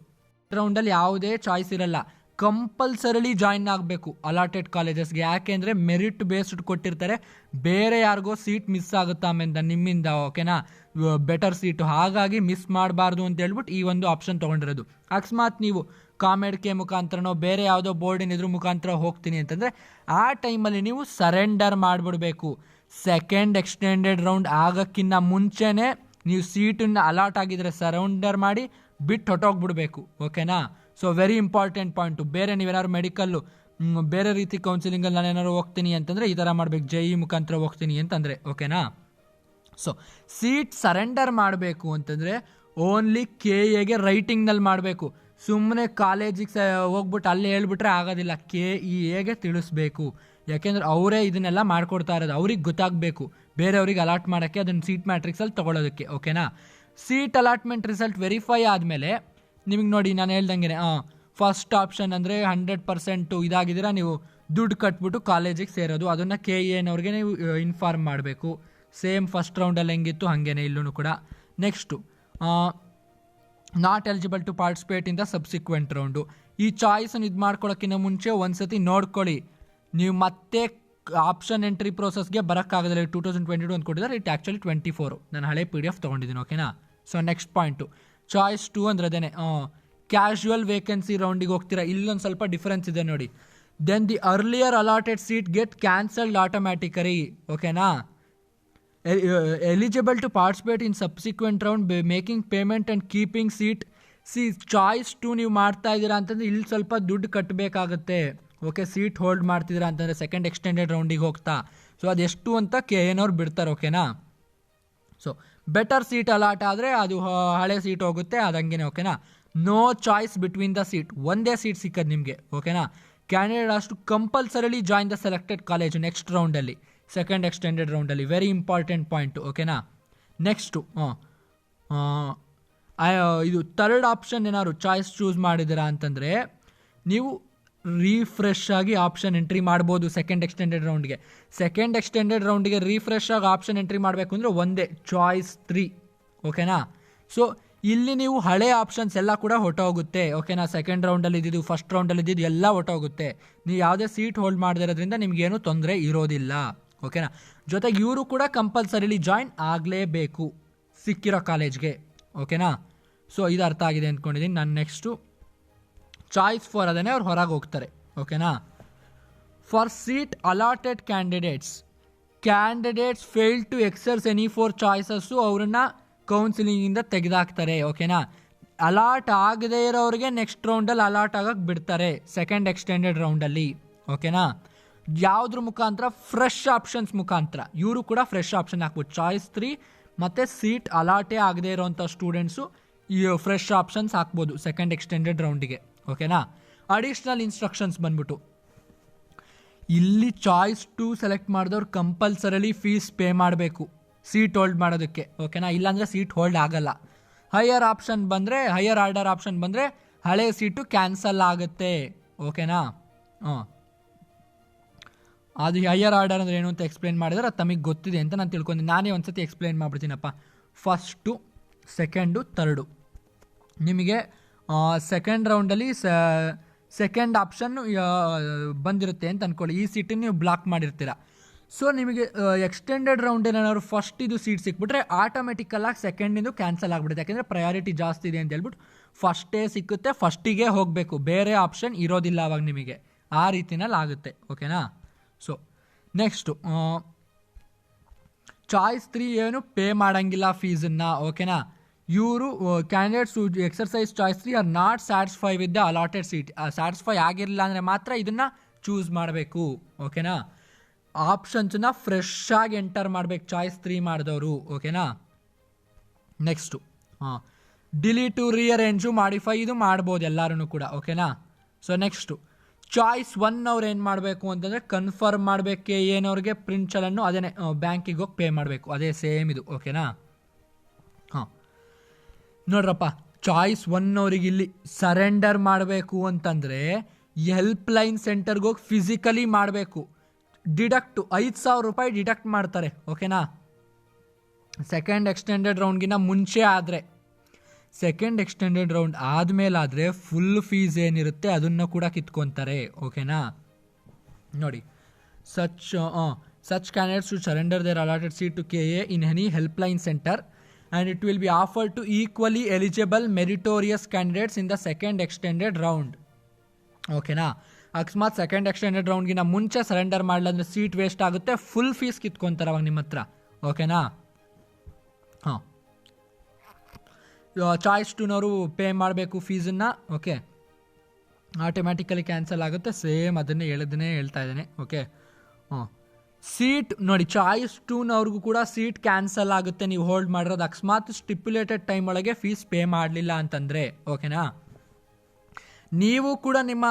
ರೌಂಡಲ್ಲಿ ಯಾವುದೇ ಚಾಯ್ಸ್ ಇರಲ್ಲ, ಕಂಪಲ್ಸರಿಲಿ ಜಾಯಿನ್ ಆಗಬೇಕು ಅಲಾಟೆಡ್ ಕಾಲೇಜಸ್ಗೆ. ಯಾಕೆಂದರೆ ಮೆರಿಟ್ ಬೇಸ್ಡ್ ಕೊಟ್ಟಿರ್ತಾರೆ, ಬೇರೆ ಯಾರಿಗೋ ಸೀಟ್ ಮಿಸ್ ಆಗುತ್ತೆ ಆಮೇಲೆ ನಿಮ್ಮಿಂದ, ಓಕೆನಾ, ಬೆಟರ್ ಸೀಟು. ಹಾಗಾಗಿ ಮಿಸ್ ಮಾಡಬಾರ್ದು ಅಂತ ಹೇಳ್ಬಿಟ್ಟು ಈ ಒಂದು ಆಪ್ಷನ್ ತೊಗೊಂಡಿರೋದು. ಅಕಸ್ಮಾತ್ ನೀವು ಕಾಮೆಡ್ಕೆ ಮುಖಾಂತರನೋ ಬೇರೆ ಯಾವುದೋ ಬೋರ್ಡಿನ ಇದ್ರ ಮುಖಾಂತರ ಹೋಗ್ತೀನಿ ಅಂತಂದರೆ ಆ ಟೈಮಲ್ಲಿ ನೀವು ಸರೆಂಡರ್ ಮಾಡಿಬಿಡ್ಬೇಕು. ಸೆಕೆಂಡ್ ಎಕ್ಸ್ಟೆಂಡೆಡ್ ರೌಂಡ್ ಆಗೋಕ್ಕಿಂತ ಮುಂಚೆನೇ ನೀವು ಸೀಟನ್ನು ಅಲಾಟ್ ಆಗಿದ್ರೆ ಸರೆಂಡರ್ ಮಾಡಿ ಬಿಟ್ಟು ಹೊಟ್ಟೋಗ್ಬಿಡ್ಬೇಕು, ಓಕೆನಾ. So very important point. ಬೇರೆ ನೀವೇನಾದ್ರು ಮೆಡಿಕಲ್ಲು ಬೇರೆ ರೀತಿ ಕೌನ್ಸಿಲಿಂಗಲ್ಲಿ ನಾನು ಏನಾದ್ರು ಹೋಗ್ತೀನಿ ಅಂತಂದರೆ ಈ ಥರ ಮಾಡಬೇಕು, JE ಮುಖಾಂತರ ಹೋಗ್ತೀನಿ ಅಂತಂದರೆ, ಓಕೆನಾ. ಸೊ ಸೀಟ್ ಸರೆಂಡರ್ ಮಾಡಬೇಕು ಅಂತಂದರೆ ಓನ್ಲಿ KEಗೆ ರೈಟಿಂಗ್ನಲ್ಲಿ ಮಾಡಬೇಕು. ಸುಮ್ಮನೆ ಕಾಲೇಜಿಗೆ ಹೋಗ್ಬಿಟ್ಟು ಅಲ್ಲೇ ಹೇಳ್ಬಿಟ್ರೆ ಆಗೋದಿಲ್ಲ, KEಗೆ ತಿಳಿಸ್ಬೇಕು. ಯಾಕೆಂದರೆ ಅವರೇ ಇದನ್ನೆಲ್ಲ ಮಾಡ್ಕೊಡ್ತಾ ಇರೋದು, ಅವ್ರಿಗೆ ಗೊತ್ತಾಗಬೇಕು ಬೇರೆಯವ್ರಿಗೆ ಅಲಾಟ್ ಮಾಡೋಕ್ಕೆ, ಅದನ್ನು ಸೀಟ್ ಮ್ಯಾಟ್ರಿಕ್ಸಲ್ಲಿ ತೊಗೊಳೋದಕ್ಕೆ, ಓಕೆನಾ. ಸೀಟ್ ಅಲಾಟ್ಮೆಂಟ್ ರಿಸಲ್ಟ್ ವೆರಿಫೈ ಆದಮೇಲೆ ನಿಮಗೆ ನೋಡಿ ನಾನು ಹೇಳ್ದಂಗೆ ಫಸ್ಟ್ ಆಪ್ಷನ್ ಅಂದರೆ 100% ಇದಾಗಿದ್ದೀರಾ, ನೀವು ದುಡ್ಡು ಕಟ್ಬಿಟ್ಟು ಕಾಲೇಜಿಗೆ ಸೇರೋದು, ಅದನ್ನು KEನವ್ರಿಗೆ ನೀವು ಇನ್ಫಾರ್ಮ್ ಮಾಡಬೇಕು. ಸೇಮ್ ಫಸ್ಟ್ ರೌಂಡಲ್ಲಿ ಹೆಂಗಿತ್ತು ಹಾಗೇನೆ ಇಲ್ಲೂ ಕೂಡ. Next, not eligible to participate in the subsequent round. ಈ ಚಾಯ್ಸನ್ನು ಇದು ಮಾಡ್ಕೊಳ್ಳೋಕ್ಕಿಂತ ಮುಂಚೆ ಒಂದು ಸತಿ ನೋಡ್ಕೊಳ್ಳಿ, ನೀವು ಮತ್ತೆ ಆಪ್ಷನ್ ಎಂಟ್ರಿ ಪ್ರೋಸೆಸ್ಗೆ ಬರೋಕ್ಕಾಗೋದಿಲ್ಲ. 2022 ಅಂತ ಕೊಟ್ಟಿದ್ದಾರೆ, ಇಟ್ ಆ್ಯಕ್ಚುಲಿ 24, ನಾನು ಹಳೆ PDF ತೊಗೊಂಡಿದ್ದೀನಿ, ಓಕೆನಾ. ಸೊ ನೆಕ್ಸ್ಟ್ ಪಾಯಿಂಟು, ಚಾಯ್ಸ್ 2 ಅಂದರೆ ಅದೇನೆ ಕ್ಯಾಶುವಲ್ ವೇಕೆನ್ಸಿ ರೌಂಡಿಗೆ ಹೋಗ್ತೀರಾ. ಇಲ್ಲೊಂದು ಸ್ವಲ್ಪ ಡಿಫ್ರೆನ್ಸ್ ಇದೆ ನೋಡಿ. Then the earlier allotted seat get cancelled automatically, ಓಕೆನಾ. Eligible to participate in subsequent round making payment and keeping seat. Choice 2 ನೀವು ಮಾಡ್ತಾ ಇದ್ದೀರಾ ಅಂತಂದರೆ ಇಲ್ಲಿ ಸ್ವಲ್ಪ ದುಡ್ಡು ಕಟ್ಟಬೇಕಾಗುತ್ತೆ, ಓಕೆ. ಸೀಟ್ ಹೋಲ್ಡ್ ಮಾಡ್ತಿದ್ದೀರಾ ಅಂತಂದರೆ ಸೆಕೆಂಡ್ ಎಕ್ಸ್ಟೆಂಡೆಡ್ ರೌಂಡಿಗೆ ಹೋಗ್ತಾ, ಸೊ ಅದೆಷ್ಟು ಅಂತ KEನವ್ರು ಬಿಡ್ತಾರೆ, ಓಕೆನಾ. ಸೊ ಬೆಟರ್ ಸೀಟ್ ಅಲಾಟ್ ಆದರೆ ಅದು ಹಳೆ ಸೀಟ್ ಹೋಗುತ್ತೆ, ಅದಂಗೆ, ಓಕೆನಾ. No choice between the seat, ಒಂದೇ ಸೀಟ್ ಸಿಕ್ಕದು ನಿಮಗೆ, ಓಕೆನಾ. ಕ್ಯಾಂಡಿಡೇಟ್ ಅಷ್ಟು compulsorily join the selected college next ರೌಂಡಲ್ಲಿ, ಸೆಕೆಂಡ್ ಎಕ್ಸ್ಟೆಂಡೆಡ್ ರೌಂಡಲ್ಲಿ. ವೆರಿ ಇಂಪಾರ್ಟೆಂಟ್ ಪಾಯಿಂಟು, ಓಕೆನಾ. ನೆಕ್ಸ್ಟು, ಇದು ಥರ್ಡ್ ಆಪ್ಷನ್ ಏನಾದ್ರು ಚಾಯ್ಸ್ ಚೂಸ್ ಮಾಡಿದ್ದೀರಾ ಅಂತಂದರೆ ನೀವು ರೀಫ್ರೆಶ್ ಆಗಿ ಆಪ್ಷನ್ ಎಂಟ್ರಿ ಮಾಡ್ಬೋದು ಸೆಕೆಂಡ್ ಎಕ್ಸ್ಟೆಂಡೆಡ್ ರೌಂಡ್ಗೆ. ಸೆಕೆಂಡ್ ಎಕ್ಸ್ಟೆಂಡೆಡ್ ರೌಂಡಿಗೆ ರೀಫ್ರೆಶ್ ಆಗಿ ಆಪ್ಷನ್ ಎಂಟ್ರಿ ಮಾಡಬೇಕು ಅಂದರೆ ಒಂದೇ ಚಾಯ್ಸ್ 3, ಓಕೆನಾ. ಸೊ ಇಲ್ಲಿ ನೀವು ಹಳೆ ಆಪ್ಷನ್ಸ್ ಎಲ್ಲ ಕೂಡ ಹೊಟ್ಟೋಗುತ್ತೆ, ಓಕೆನಾ. ಸೆಕೆಂಡ್ ರೌಂಡಲ್ಲಿ ಇದ್ದಿದ್ದು, ಫಸ್ಟ್ ರೌಂಡಲ್ಲಿ ಇದ್ದಿದ್ದು ಎಲ್ಲ ಹೊಟ್ಟೋಗುತ್ತೆ. ನೀವು ಯಾವುದೇ ಸೀಟ್ ಹೋಲ್ಡ್ ಮಾಡದಿರೋದ್ರಿಂದ ನಿಮಗೇನು ತೊಂದರೆ ಇರೋದಿಲ್ಲ, ಓಕೆನಾ. ಜೊತೆಗೆ ಇವರು ಕೂಡ ಕಂಪಲ್ಸರಿಲಿ ಜಾಯಿನ್ ಆಗಲೇಬೇಕು ಸಿಕ್ಕಿರೋ ಕಾಲೇಜ್ಗೆ, ಓಕೆನಾ. ಸೊ ಇದು ಅರ್ಥ ಆಗಿದೆ ಅಂದ್ಕೊಂಡಿದ್ದೀನಿ ನಾನು. ನೆಕ್ಸ್ಟು ಚಾಯ್ಸ್ 4 ಅದನ್ನೇ ಅವ್ರು ಹೊರಗೆ ಹೋಗ್ತಾರೆ, ಓಕೆನಾ. For seat allotted candidates fail to exercise any 4 choices ಅವ್ರನ್ನ ಕೌನ್ಸಿಲಿಂಗಿಂದ ತೆಗೆದಾಕ್ತಾರೆ, ಓಕೆನಾ. ಅಲಾಟ್ ಆಗದೇ ಇರೋರಿಗೆ ನೆಕ್ಸ್ಟ್ ರೌಂಡಲ್ಲಿ ಅಲಾಟ್ ಆಗಕ್ಕೆ ಬಿಡ್ತಾರೆ ಸೆಕೆಂಡ್ ಎಕ್ಸ್ಟೆಂಡೆಡ್ ರೌಂಡಲ್ಲಿ. ಓಕೆನಾ? ಯಾವುದ್ರ ಮುಖಾಂತರ? ಫ್ರೆಶ್ ಆಪ್ಷನ್ಸ್ ಮುಖಾಂತರ. ಇವರು ಕೂಡ ಫ್ರೆಶ್ ಆಪ್ಷನ್ ಹಾಕ್ಬೋದು. ಚಾಯ್ಸ್ 3 ಮತ್ತು ಸೀಟ್ ಅಲಾಟೇ ಆಗದೇ ಇರೋವಂಥ ಸ್ಟೂಡೆಂಟ್ಸು ಈ ಫ್ರೆಶ್ ಆಪ್ಷನ್ಸ್ ಹಾಕ್ಬೋದು ಸೆಕೆಂಡ್ ಎಕ್ಸ್ಟೆಂಡೆಡ್ ರೌಂಡಿಗೆ. ಓಕೆನಾ? ಅಡಿಷ್ನಲ್ ಇನ್ಸ್ಟ್ರಕ್ಷನ್ಸ್ ಬಂದ್ಬಿಟ್ಟು ಇಲ್ಲಿ ಚಾಯ್ಸ್ 2 ಸೆಲೆಕ್ಟ್ ಮಾಡಿದವ್ರು ಕಂಪಲ್ಸರಿಲಿ ಫೀಸ್ ಪೇ ಮಾಡಬೇಕು ಸೀಟ್ ಹೋಲ್ಡ್ ಮಾಡೋದಕ್ಕೆ. ಓಕೆನಾ? ಇಲ್ಲಾಂದರೆ ಸೀಟ್ ಹೋಲ್ಡ್ ಆಗಲ್ಲ. ಹೈಯರ್ ಆರ್ಡರ್ ಆಪ್ಷನ್ ಬಂದರೆ ಹಳೆ ಸೀಟು ಕ್ಯಾನ್ಸಲ್ ಆಗುತ್ತೆ. ಓಕೆನಾ? ಅದು ಹೈಯರ್ ಆರ್ಡರ್ ಅಂದರೆ ಏನು ಅಂತ ಎಕ್ಸ್ಪ್ಲೇನ್ ಮಾಡಿದ್ರೆ ಅದು ತಮಗೆ ಗೊತ್ತಿದೆ ಅಂತ ನಾನು ತಿಳ್ಕೊಂಡಿದ್ದೀನಿ. ನಾನೇ ಒಂದು ಸತಿ ಎಕ್ಸ್ಪ್ಲೇನ್ ಮಾಡಿಬಿಡ್ತೀನಪ್ಪ. ಫಸ್ಟು, ಸೆಕೆಂಡು, ಥರ್ಡು ನಿಮಗೆ ಸೆಕೆಂಡ್ ರೌಂಡಲ್ಲಿ ಸೆಕೆಂಡ್ ಆಪ್ಷನ್ ಬಂದಿರುತ್ತೆ ಅಂತ ಅಂದ್ಕೊಳ್ಳಿ. ಈ ಸೀಟನ್ನು ನೀವು ಬ್ಲಾಕ್ ಮಾಡಿರ್ತೀರ. ಸೊ ನಿಮಗೆ ಎಕ್ಸ್ಟೆಂಡೆಡ್ ರೌಂಡಲ್ಲಿ ಏನಾದ್ರು ಫಸ್ಟ್ ಇದು ಸೀಟ್ ಸಿಕ್ಬಿಟ್ರೆ ಆಟೋಮೆಟಿಕಲಾಗಿ ಸೆಕೆಂಡಿಂದು ಕ್ಯಾನ್ಸಲ್ ಆಗಿಬಿಡುತ್ತೆ. ಯಾಕೆಂದರೆ ಪ್ರಯಾರಿಟಿ ಜಾಸ್ತಿ ಇದೆ ಅಂತ ಹೇಳ್ಬಿಟ್ಟು ಫಸ್ಟೇ ಸಿಕ್ಕುತ್ತೆ, ಫಸ್ಟಿಗೆ ಹೋಗಬೇಕು, ಬೇರೆ ಆಪ್ಷನ್ ಇರೋದಿಲ್ಲ ಅವಾಗ ನಿಮಗೆ. ಆ ರೀತಿನಲ್ಲಿ ಆಗುತ್ತೆ. ಓಕೆನಾ? ಸೊ ನೆಕ್ಸ್ಟು ಚಾಯ್ಸ್ 3 ಏನು ಪೇ ಮಾಡೋಂಗಿಲ್ಲ ಫೀಸನ್ನು. ಓಕೆನಾ? ಇವರು candidates exercise choice 3 are not satisfy with the allotted seat. Satisfy ಆಗಿರಲಿಲ್ಲ ಅಂದರೆ ಮಾತ್ರ ಇದನ್ನು ಚೂಸ್ ಮಾಡಬೇಕು. ಓಕೆನಾ? ಆಪ್ಷನ್ಸನ್ನ ಫ್ರೆಶ್ ಆಗಿ ಎಂಟರ್ ಮಾಡಬೇಕು ಚಾಯ್ಸ್ 3 ಮಾಡಿದವರು. ಓಕೆನಾ? ನೆಕ್ಸ್ಟು ಡಿಲೀಟು, ರಿಅರೇಂಜು, ಮಾಡಿಫೈ ಇದು ಮಾಡ್ಬೋದು ಎಲ್ಲರೂ ಕೂಡ. ಓಕೆನಾ? ಸೊ ನೆಕ್ಸ್ಟು ಚಾಯ್ಸ್ 1 ಅವ್ರು ಏನು ಮಾಡಬೇಕು ಅಂತಂದರೆ ಕನ್ಫರ್ಮ್ ಮಾಡಬೇಕು ಏನವ್ರಿಗೆ ಪ್ರಿಂಟ್ ಚಲನ್ನು ಅದೇ ಬ್ಯಾಂಕಿಗೆ ಹೋಗಿ ಪೇ ಮಾಡಬೇಕು. ಅದೇ ಸೇಮ್ ಇದು. ಓಕೆನಾ? ನೋಡ್ರಪ್ಪ, ಚಾಯ್ಸ್ 1 ಅವ್ರಿಗೆ ಇಲ್ಲಿ ಸರೆಂಡರ್ ಮಾಡಬೇಕು ಅಂತಂದರೆ ಹೆಲ್ಪ್ ಲೈನ್ ಸೆಂಟರ್ಗೆ ಹೋಗಿ ಫಿಸಿಕಲಿ ಮಾಡಬೇಕು. ಡಿಡಕ್ಟು 5,000 ರೂಪಾಯಿ ಡಿಡಕ್ಟ್ ಮಾಡ್ತಾರೆ. ಓಕೆನಾ? ಸೆಕೆಂಡ್ ಎಕ್ಸ್ಟೆಂಡೆಡ್ ರೌಂಡ್ಗಿನ್ನ ಮುಂಚೆ ಆದರೆ. ಸೆಕೆಂಡ್ ಎಕ್ಸ್ಟೆಂಡೆಡ್ ರೌಂಡ್ ಆದಮೇಲಾದರೆ ಫುಲ್ ಫೀಸ್ ಏನಿರುತ್ತೆ ಅದನ್ನು ಕೂಡ ಕಿತ್ಕೊತಾರೆ. ಓಕೆನಾ? ನೋಡಿ, such candidates to surrender their allotted seat to KA in any help line centre and it will be offered to equally eligible meritorious candidates in the second extended round. ಓಕೆನಾ? ಅಕಸ್ಮಾತ್ second extended ರೌಂಡ್ಗಿನ ಮುಂಚೆ surrender ಮಾಡಲಾಂದ್ರೆ seat waste ಆಗುತ್ತೆ, full fees ಕಿತ್ಕೊತಾರೆ ಅವಾಗ ನಿಮ್ಮ ಹತ್ರ. ಓಕೆನಾ? Choice 2ನವರು pay ಮಾಡಬೇಕು ಫೀಸನ್ನು. Okay, automatically cancel ಆಗುತ್ತೆ. ಸೇಮ್ ಅದನ್ನೇ ಹೇಳ್ತಾ ಇದ್ದೇನೆ. ಓಕೆ, ಸೀಟ್ ನೋಡಿ, ಚಾಯ್ಸ್ 2ನವ್ರಿಗೂ ಕೂಡ ಸೀಟ್ ಕ್ಯಾನ್ಸಲ್ ಆಗುತ್ತೆ ನೀವು ಹೋಲ್ಡ್ ಮಾಡಿರೋದು ಅಕಸ್ಮಾತ್ ಸ್ಟಿಪ್ಯುಲೇಟೆಡ್ ಟೈಮ್ ಒಳಗೆ ಫೀಸ್ ಪೇ ಮಾಡಲಿಲ್ಲ ಅಂತಂದರೆ. ಓಕೆನಾ? ನೀವು ಕೂಡ ನಿಮ್ಮ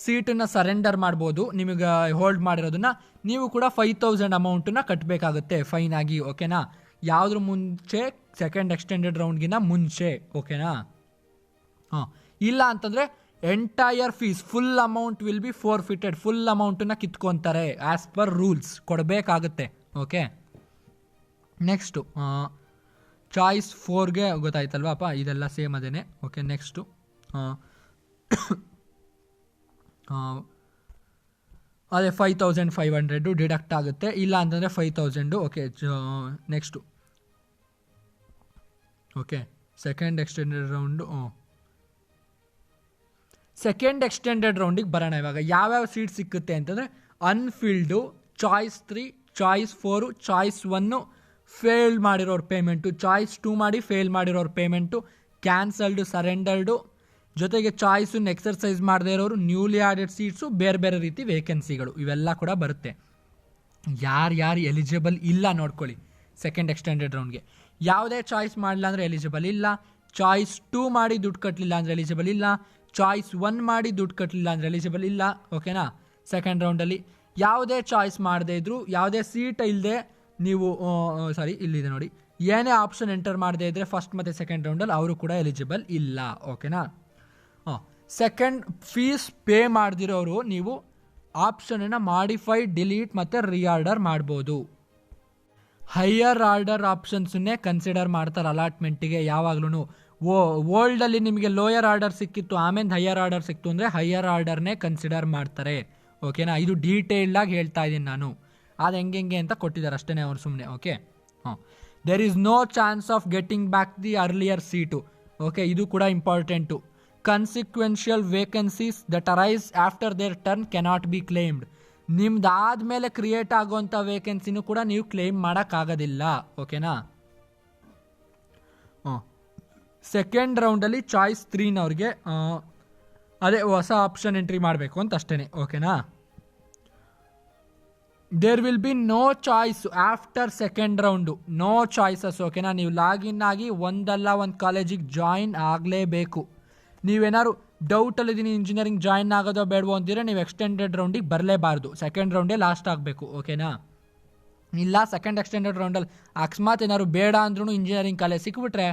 ಸೀಟನ್ನು ಸರೆಂಡರ್ ಮಾಡ್ಬೋದು. ನಿಮಗೆ ಹೋಲ್ಡ್ ಮಾಡಿರೋದನ್ನ ನೀವು ಕೂಡ 5,000 ಅಮೌಂಟನ್ನು ಕಟ್ಟಬೇಕಾಗುತ್ತೆ ಫೈನ್ ಆಗಿ. ಓಕೆನಾ? ಯಾವುದ್ರ ಮುಂಚೆ? ಸೆಕೆಂಡ್ ಎಕ್ಸ್ಟೆಂಡೆಡ್ ರೌಂಡ್ಗಿನ್ನ ಮುಂಚೆ. ಓಕೆನಾ? ಇಲ್ಲ ಅಂತಂದರೆ entire fees full amount will be forfeited. Full ಅಮೌಂಟನ್ನು ಕಿತ್ಕೊತಾರೆ ಆ್ಯಸ್ ಪರ್ ರೂಲ್ಸ್ ಕೊಡಬೇಕಾಗುತ್ತೆ. ಓಕೆ, ನೆಕ್ಸ್ಟು ಚಾಯ್ಸ್ 4ಗೆ ಗೊತ್ತಾಯ್ತಲ್ವಾಪ್ಪ, ಇದೆಲ್ಲ ಸೇಮ್ ಅದೇನೆ. ಓಕೆ, ನೆಕ್ಸ್ಟು ಅದೇ 5,500 ಡಿಡಕ್ಟ್ ಆಗುತ್ತೆ. ಇಲ್ಲ ಅಂತಂದರೆ 5,000. Okay, next okay second extended round. Second extended ರೌಂಡಿಗೆ ಬರೋಣ. ಇವಾಗ ಯಾವ್ಯಾವ ಸೀಟ್ ಸಿಕ್ಕುತ್ತೆ ಅಂತಂದರೆ unfilled, choice 3, choice 4, choice 1 fail ಮಾಡಿರೋರು ಪೇಮೆಂಟು, ಚಾಯ್ಸ್ 2 ಮಾಡಿ ಫೇಲ್ ಮಾಡಿರೋರು ಪೇಮೆಂಟು, ಕ್ಯಾನ್ಸಲ್ಡು, ಸರೆಂಡರ್ಡು, ಜೊತೆಗೆ ಚಾಯ್ಸನ್ನು ಎಕ್ಸರ್ಸೈಸ್ ಮಾಡದೇ ಇರೋರು, ನ್ಯೂಲಿ ಆಡೆಡ್ ಸೀಟ್ಸು, ಬೇರೆ ಬೇರೆ ರೀತಿ ವೇಕೆನ್ಸಿಗಳು ಇವೆಲ್ಲ ಕೂಡ ಬರುತ್ತೆ. ಯಾರು ಎಲಿಜಿಬಲ್ ಇಲ್ಲ ನೋಡ್ಕೊಳ್ಳಿ ಸೆಕೆಂಡ್ ಎಕ್ಸ್ಟೆಂಡೆಡ್ ರೌಂಡ್ಗೆ. ಯಾವುದೇ ಚಾಯ್ಸ್ ಮಾಡಲಿಲ್ಲ ಅಂದರೆ ಎಲಿಜಿಬಲ್ ಇಲ್ಲ. ಚಾಯ್ಸ್ 2 ಮಾಡಿ ದುಡ್ಡು ಕಟ್ಟಲಿಲ್ಲ ಅಂದರೆ ಎಲಿಜಿಬಲ್ ಇಲ್ಲ. ಚಾಯ್ಸ್ 1 ಮಾಡಿ ದುಡ್ಡು ಕಟ್ಟಲಿಲ್ಲ ಅಂದರೆ ಎಲಿಜಿಬಲ್ ಇಲ್ಲ. ಓಕೆನಾ? ಸೆಕೆಂಡ್ ರೌಂಡಲ್ಲಿ ಯಾವುದೇ ಚಾಯ್ಸ್ ಮಾಡದೇ ಇದ್ದರೂ, ಯಾವುದೇ ಸೀಟ್ ಇಲ್ಲದೆ ನೀವು ಇಲ್ಲಿದೆ ನೋಡಿ, ಏನೇ ಆಪ್ಷನ್ ಎಂಟರ್ ಮಾಡದೇ ಇದ್ದರೆ ಫಸ್ಟ್ ಮತ್ತು ಸೆಕೆಂಡ್ ರೌಂಡಲ್ಲಿ ಅವರು ಕೂಡ ಎಲಿಜಿಬಲ್ ಇಲ್ಲ. ಓಕೆನಾ? ಸೆಕೆಂಡ್ ಫೀಸ್ ಪೇ ಮಾಡದಿರೋರು ನೀವು ಆಪ್ಷನನ್ನು ಮಾಡಿಫೈ, ಡಿಲೀಟ್ ಮತ್ತು ರೀಆರ್ಡರ್ ಮಾಡ್ಬೋದು. ಹೈಯರ್ ಆರ್ಡರ್ ಆಪ್ಷನ್ಸನ್ನೇ ಕನ್ಸಿಡರ್ ಮಾಡ್ತಾರೆ ಅಲಾಟ್ಮೆಂಟಿಗೆ ಯಾವಾಗ್ಲೂ. ಓಲ್ಡಲ್ಲಿ ನಿಮಗೆ ಲೋಯರ್ ಆರ್ಡರ್ ಸಿಕ್ಕಿತ್ತು, ಆಮೇಲೆ ಹೈಯರ್ ಆರ್ಡರ್ ಸಿಕ್ತು ಅಂದರೆ ಹೈಯರ್ ಆರ್ಡರ್ನೇ ಕನ್ಸಿಡರ್ ಮಾಡ್ತಾರೆ. ಓಕೆನಾ? ಇದು ಡೀಟೇಲ್ಡಾಗಿ ಹೇಳ್ತಾ ಇದ್ದೀನಿ ನಾನು. ಅದು ಹೆಂಗೆ ಅಂತ ಕೊಟ್ಟಿದ್ದಾರೆ ಅಷ್ಟೇ ಅವ್ರು ಸುಮ್ಮನೆ. Okay, there is no chance of getting back the earlier seat. Okay, ಇದು ಕೂಡ important. Consequential vacancies that arise after their turn cannot be claimed. ನಿಮ್ದಾದ್ಮೇಲೆ ಕ್ರಿಯೇಟ್ ಆಗುವಂಥ ವೇಕೆನ್ಸಿನೂ ಕೂಡ ನೀವು ಕ್ಲೇಮ್ ಮಾಡೋಕ್ಕಾಗೋದಿಲ್ಲ. ಓಕೆನಾ? ಸೆಕೆಂಡ್ ರೌಂಡಲ್ಲಿ ಚಾಯ್ಸ್ 3ನವ್ರಿಗೆ ಅದೇ ಹೊಸ ಆಪ್ಷನ್ ಎಂಟ್ರಿ ಮಾಡಬೇಕು ಅಂತ ಅಷ್ಟೇ. ಓಕೆನಾ. There will be no choice after second round, no choices. ಓಕೆನಾ. ನೀವು ಲಾಗಿನ್ ಆಗಿ ಒಂದಲ್ಲ ಒಂದು ಕಾಲೇಜಿಗೆ ಜಾಯಿನ್ ಆಗಲೇಬೇಕು. ನೀವೇನಾದ್ರು ಡೌಟಲ್ಲಿದ್ದೀನಿ ಇಂಜಿನಿಯರಿಂಗ್ ಜಾಯಿನ್ ಆಗೋದೋ ಬೇಡವೋ ಅಂತೀರ, ನೀವು ಎಕ್ಸ್ಟೆಂಡೆಡ್ ರೌಂಡಿಗೆ ಬರಲೇಬಾರ್ದು. ಸೆಕೆಂಡ್ ರೌಂಡೇ ಲಾಸ್ಟ್ ಆಗಬೇಕು. ಓಕೆನಾ. ಇಲ್ಲ ಸೆಕೆಂಡ್ ಎಕ್ಸ್ಟೆಂಡೆಡ್ ರೌಂಡಲ್ಲಿ ಅಕಸ್ಮಾತ್ ಏನಾದ್ರು ಬೇಡ ಅಂದ್ರೂ ಇಂಜಿನಿಯರಿಂಗ್ ಕಾಲೇಜ್ ಸಿಕ್ಬಿಟ್ರೆ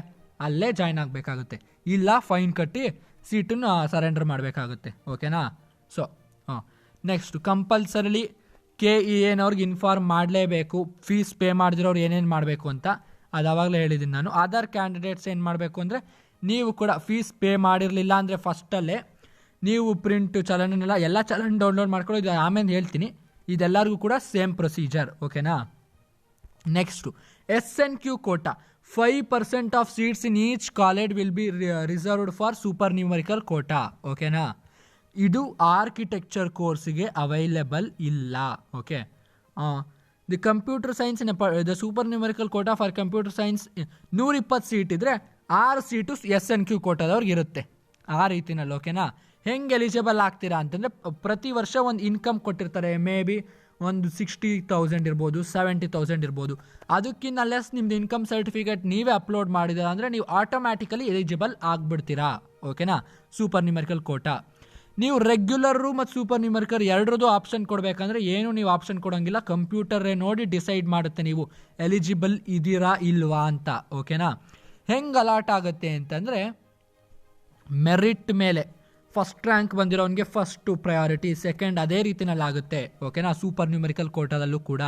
ಅಲ್ಲೇ ಜಾಯ್ನ್ ಆಗಬೇಕಾಗುತ್ತೆ. ಇಲ್ಲ ಫೈನ್ ಕಟ್ಟಿ ಸೀಟನ್ನು ಸರೆಂಡರ್ ಮಾಡಬೇಕಾಗುತ್ತೆ. ಓಕೆನಾ. ಸೊ ನೆಕ್ಸ್ಟ್ ಕಂಪಲ್ಸರಿಲಿ KEAನವ್ರಿಗೆ ಇನ್ಫಾರ್ಮ್ ಮಾಡಲೇಬೇಕು. ಫೀಸ್ ಪೇ ಮಾಡಿದಿರೋರು ಏನೇನು ಮಾಡಬೇಕು ಅಂತ ಅದು ಆವಾಗಲೇ ಹೇಳಿದ್ದೀನಿ ನಾನು. ಅದರ್ ಕ್ಯಾಂಡಿಡೇಟ್ಸ್ ಏನು ಮಾಡಬೇಕು ಅಂದರೆ, ನೀವು ಕೂಡ ಫೀಸ್ ಪೇ ಮಾಡಿರಲಿಲ್ಲ ಅಂದರೆ ಫಸ್ಟಲ್ಲೇ ನೀವು ಪ್ರಿಂಟ್ ಚಲನೆಲ್ಲ ಎಲ್ಲ ಚಲನ್ ಡೌನ್ಲೋಡ್ ಮಾಡ್ಕೊಳ್ಳೋ, ಇದು ಆಮೇಲೆ ಹೇಳ್ತೀನಿ. ಇದೆಲ್ಲರಿಗೂ ಕೂಡ ಸೇಮ್ ಪ್ರೊಸೀಜರ್. ಓಕೆನಾ. Next SNQ quota 5% of seats in each college will be reserved for super numerical quota. ಓಕೆನಾ. ಇದು ಆರ್ಕಿಟೆಕ್ಚರ್ ಕೋರ್ಸಿಗೆ ಅವೈಲೇಬಲ್ ಇಲ್ಲ. Okay. The computer science the super numerical quota for computer science 120 seat ಇದ್ದರೆ 6 seat SNQ ಕೋಟಾದವ್ರಿಗೆ ಇರುತ್ತೆ. ಆ ರೀತಿನಲ್ಲಿ. ಓಕೆನಾ. ಹೆಂಗೆ ಎಲಿಜಿಬಲ್ ಆಗ್ತೀರಾ ಅಂತಂದರೆ, ಪ್ರತಿ ವರ್ಷ ಒಂದು ಇನ್ಕಮ್ ಕೊಟ್ಟಿರ್ತಾರೆ. ಮೇ ಬಿ ಒಂದು 60,000 ಇರ್ಬೋದು, 70,000 ಇರ್ಬೋದು. ಅದಕ್ಕಿಂತ ಲೆಸ್ ನಿಮ್ದು ಇನ್ಕಮ್ ಸರ್ಟಿಫಿಕೇಟ್ ನೀವೇ ಅಪ್ಲೋಡ್ ಮಾಡಿದ್ದೀರಾ ಅಂದರೆ ನೀವು ಆಟೋಮ್ಯಾಟಿಕಲಿ ಎಲಿಜಿಬಲ್ ಆಗಿಬಿಡ್ತೀರಾ. ಓಕೆನಾ. Super numerical quota. ನೀವು ರೆಗ್ಯುಲರು ಮತ್ತು ಸೂಪರ್ ನ್ಯೂಮರಿಕಲ್ ಎರಡರದ್ದು ಆಪ್ಷನ್ ಕೊಡಬೇಕಂದ್ರೆ ಏನು ನೀವು ಆಪ್ಷನ್ ಕೊಡೋಂಗಿಲ್ಲ. ಕಂಪ್ಯೂಟರೇ ನೋಡಿ ಡಿಸೈಡ್ ಮಾಡುತ್ತೆ ನೀವು ಎಲಿಜಿಬಲ್ ಇದ್ದೀರಾ ಇಲ್ವಾ ಅಂತ. ಓಕೆನಾ. ಹೆಂಗೆ ಅಲಾಟ್ ಆಗುತ್ತೆ ಅಂತಂದರೆ, ಮೆರಿಟ್ ಮೇಲೆ ಫಸ್ಟ್ ರ್ಯಾಂಕ್ ಬಂದಿರೋನಿಗೆ ಫಸ್ಟು ಪ್ರಯಾರಿಟಿ, ಸೆಕೆಂಡ್ ಅದೇ ರೀತಿನಲ್ಲಿ ಆಗುತ್ತೆ. ಓಕೆನಾ. ಸೂಪರ್ ನ್ಯೂಮರಿಕಲ್ ಕೋಟಾದಲ್ಲೂ ಕೂಡ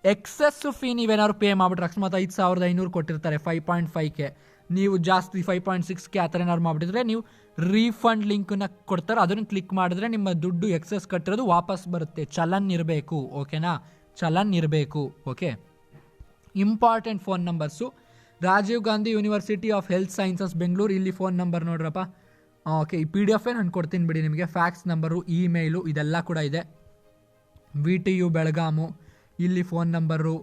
ಎಕ್ಸೆಸ್ ಫೀ ನೀವೇನಾದ್ರು ಪೇ ಮಾಡಿಬಿಟ್ರೆ, ಅಕಸ್ಮಾತ್ 5,500 ಕೊಟ್ಟಿರ್ತಾರೆ 5.5K, ನೀವು ಜಾಸ್ತಿ 5.6K ಆ ಥರ ಏನಾದ್ರು ಮಾಡಿಬಿಟ್ಟಿದ್ರೆ ನೀವು ರೀಫಂಡ್ ಲಿಂಕನ್ನ ಕೊಡ್ತಾರೆ. ಅದನ್ನು ಕ್ಲಿಕ್ ಮಾಡಿದ್ರೆ ನಿಮ್ಮ ದುಡ್ಡು ಎಕ್ಸೆಸ್ ಕಟ್ಟಿರೋದು ವಾಪಸ್ ಬರುತ್ತೆ. ಚಲನ್ ಇರಬೇಕು. ಓಕೆನಾ. ಚಲನ್ ಇರಬೇಕು. Okay. Important phone numbers: Rajiv Gandhi university of health sciences Bengaluru, ಇಲ್ಲಿ ಫೋನ್ ನಂಬರ್ ನೋಡ್ರಪ್ಪ. ಓಕೆ. ಈ PDF ನಾನು ಕೊಡ್ತೀನಿ ಬಿಡಿ ನಿಮಗೆ. ಫ್ಯಾಕ್ಸ್ ನಂಬರು, ಇಮೇಲು ಇದೆಲ್ಲ ಕೂಡ ಇದೆ. VTU ಬೆಳಗಾಮು, ಇಲ್ಲಿ phone number,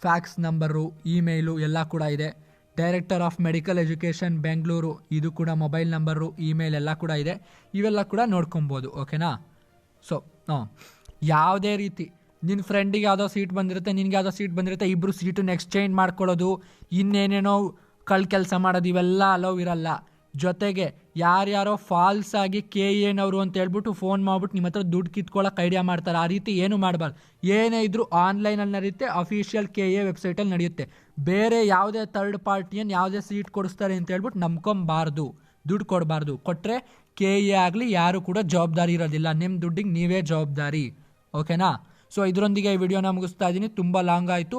fax number, email ಎಲ್ಲ ಕೂಡ ಇದೆ. Director of medical education Bengaluru, ಇದು ಕೂಡ ಮೊಬೈಲ್ ನಂಬರು, ಇಮೇಲ್ ಎಲ್ಲ ಕೂಡ ಇದೆ. ಇವೆಲ್ಲ ಕೂಡ ನೋಡ್ಕೊಬೋದು. ಓಕೆನಾ. ಸೊ ಯಾವುದೇ ರೀತಿ ನಿನ್ನ ಫ್ರೆಂಡಿಗೆ ಯಾವುದೋ ಸೀಟ್ ಬಂದಿರುತ್ತೆ, ನಿನಗೆ ಯಾವುದೋ ಸೀಟ್ ಬಂದಿರುತ್ತೆ, ಇಬ್ಬರು ಸೀಟನ್ನು ಎಕ್ಸ್ಚೇಂಜ್ ಮಾಡ್ಕೊಳ್ಳೋದು, ಇನ್ನೇನೇನೋ ಕೆಲಸ ಮಾಡೋದು, ಇವೆಲ್ಲ ಅಲೋವ್ ಇರಲ್ಲ. ಜೊತೆಗೆ ಯಾರ್ಯಾರೋ ಫಾಲ್ಸ್ ಆಗಿ KEAನವರು ಅಂತ ಹೇಳ್ಬಿಟ್ಟು ಫೋನ್ ಮಾಡ್ಬಿಟ್ಟು ನಿಮ್ಮ ಹತ್ರ ದುಡ್ಡು ಕಿತ್ಕೊಳ್ಳೋಕೆ ಐಡಿಯಾ ಮಾಡ್ತಾರೆ. ಆ ರೀತಿ ಏನು ಮಾಡಬಾರ್ದು. ಏನೇ ಇದ್ರೂ ಆನ್ಲೈನಲ್ಲಿ ನಡೆಯುತ್ತೆ, ಅಫಿಷಿಯಲ್ KEA ವೆಬ್ಸೈಟಲ್ಲಿ ನಡೆಯುತ್ತೆ. ಬೇರೆ ಯಾವುದೇ ಥರ್ಡ್ ಪಾರ್ಟಿಯನ್ನು ಯಾವುದೇ ಸೀಟ್ ಕೊಡಿಸ್ತಾರೆ ಅಂತ ಹೇಳ್ಬಿಟ್ಟು ನಂಬ್ಕೊಬಾರ್ದು, ದುಡ್ಡು ಕೊಡಬಾರ್ದು. ಕೊಟ್ಟರೆ KEA ಆಗಲಿ ಯಾರು ಕೂಡ ಜವಾಬ್ದಾರಿ ಇರೋದಿಲ್ಲ. ನಿಮ್ಮ ದುಡ್ಡಿಗೆ ನೀವೇ ಜವಾಬ್ದಾರಿ. ಓಕೆನಾ. ಸೊ ಇದರೊಂದಿಗೆ ಈ ವಿಡಿಯೋನ ಮುಗಿಸ್ತಾ ಇದ್ದೀನಿ. ತುಂಬ ಲಾಂಗ್ ಆಯಿತು.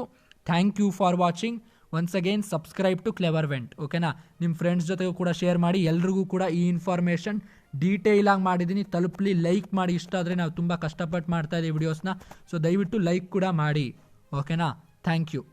Thank you for watching. Once again subscribe to Cleverwent. ಓಕೆನಾ. ನಿಮ್ಮ ಫ್ರೆಂಡ್ಸ್ ಜೊತೆಗೂ ಕೂಡ ಶೇರ್ ಮಾಡಿ. ಎಲ್ರಿಗೂ ಕೂಡ ಈ ಇನ್ಫಾರ್ಮೇಷನ್ ಡೀಟೇಲಾಗಿ ಮಾಡಿದ್ದೀನಿ, ತಲುಪಲಿ. ಲೈಕ್ ಮಾಡಿ. ಇಷ್ಟ ಆದರೆ ನಾವು ತುಂಬ ಕಷ್ಟಪಟ್ಟು ಮಾಡ್ತಾ ಇದ್ದೀವಿ ವಿಡಿಯೋಸ್ನ. ಸೊ ದಯವಿಟ್ಟು ಲೈಕ್ ಕೂಡ ಮಾಡಿ. ಓಕೆನಾ. Thank you.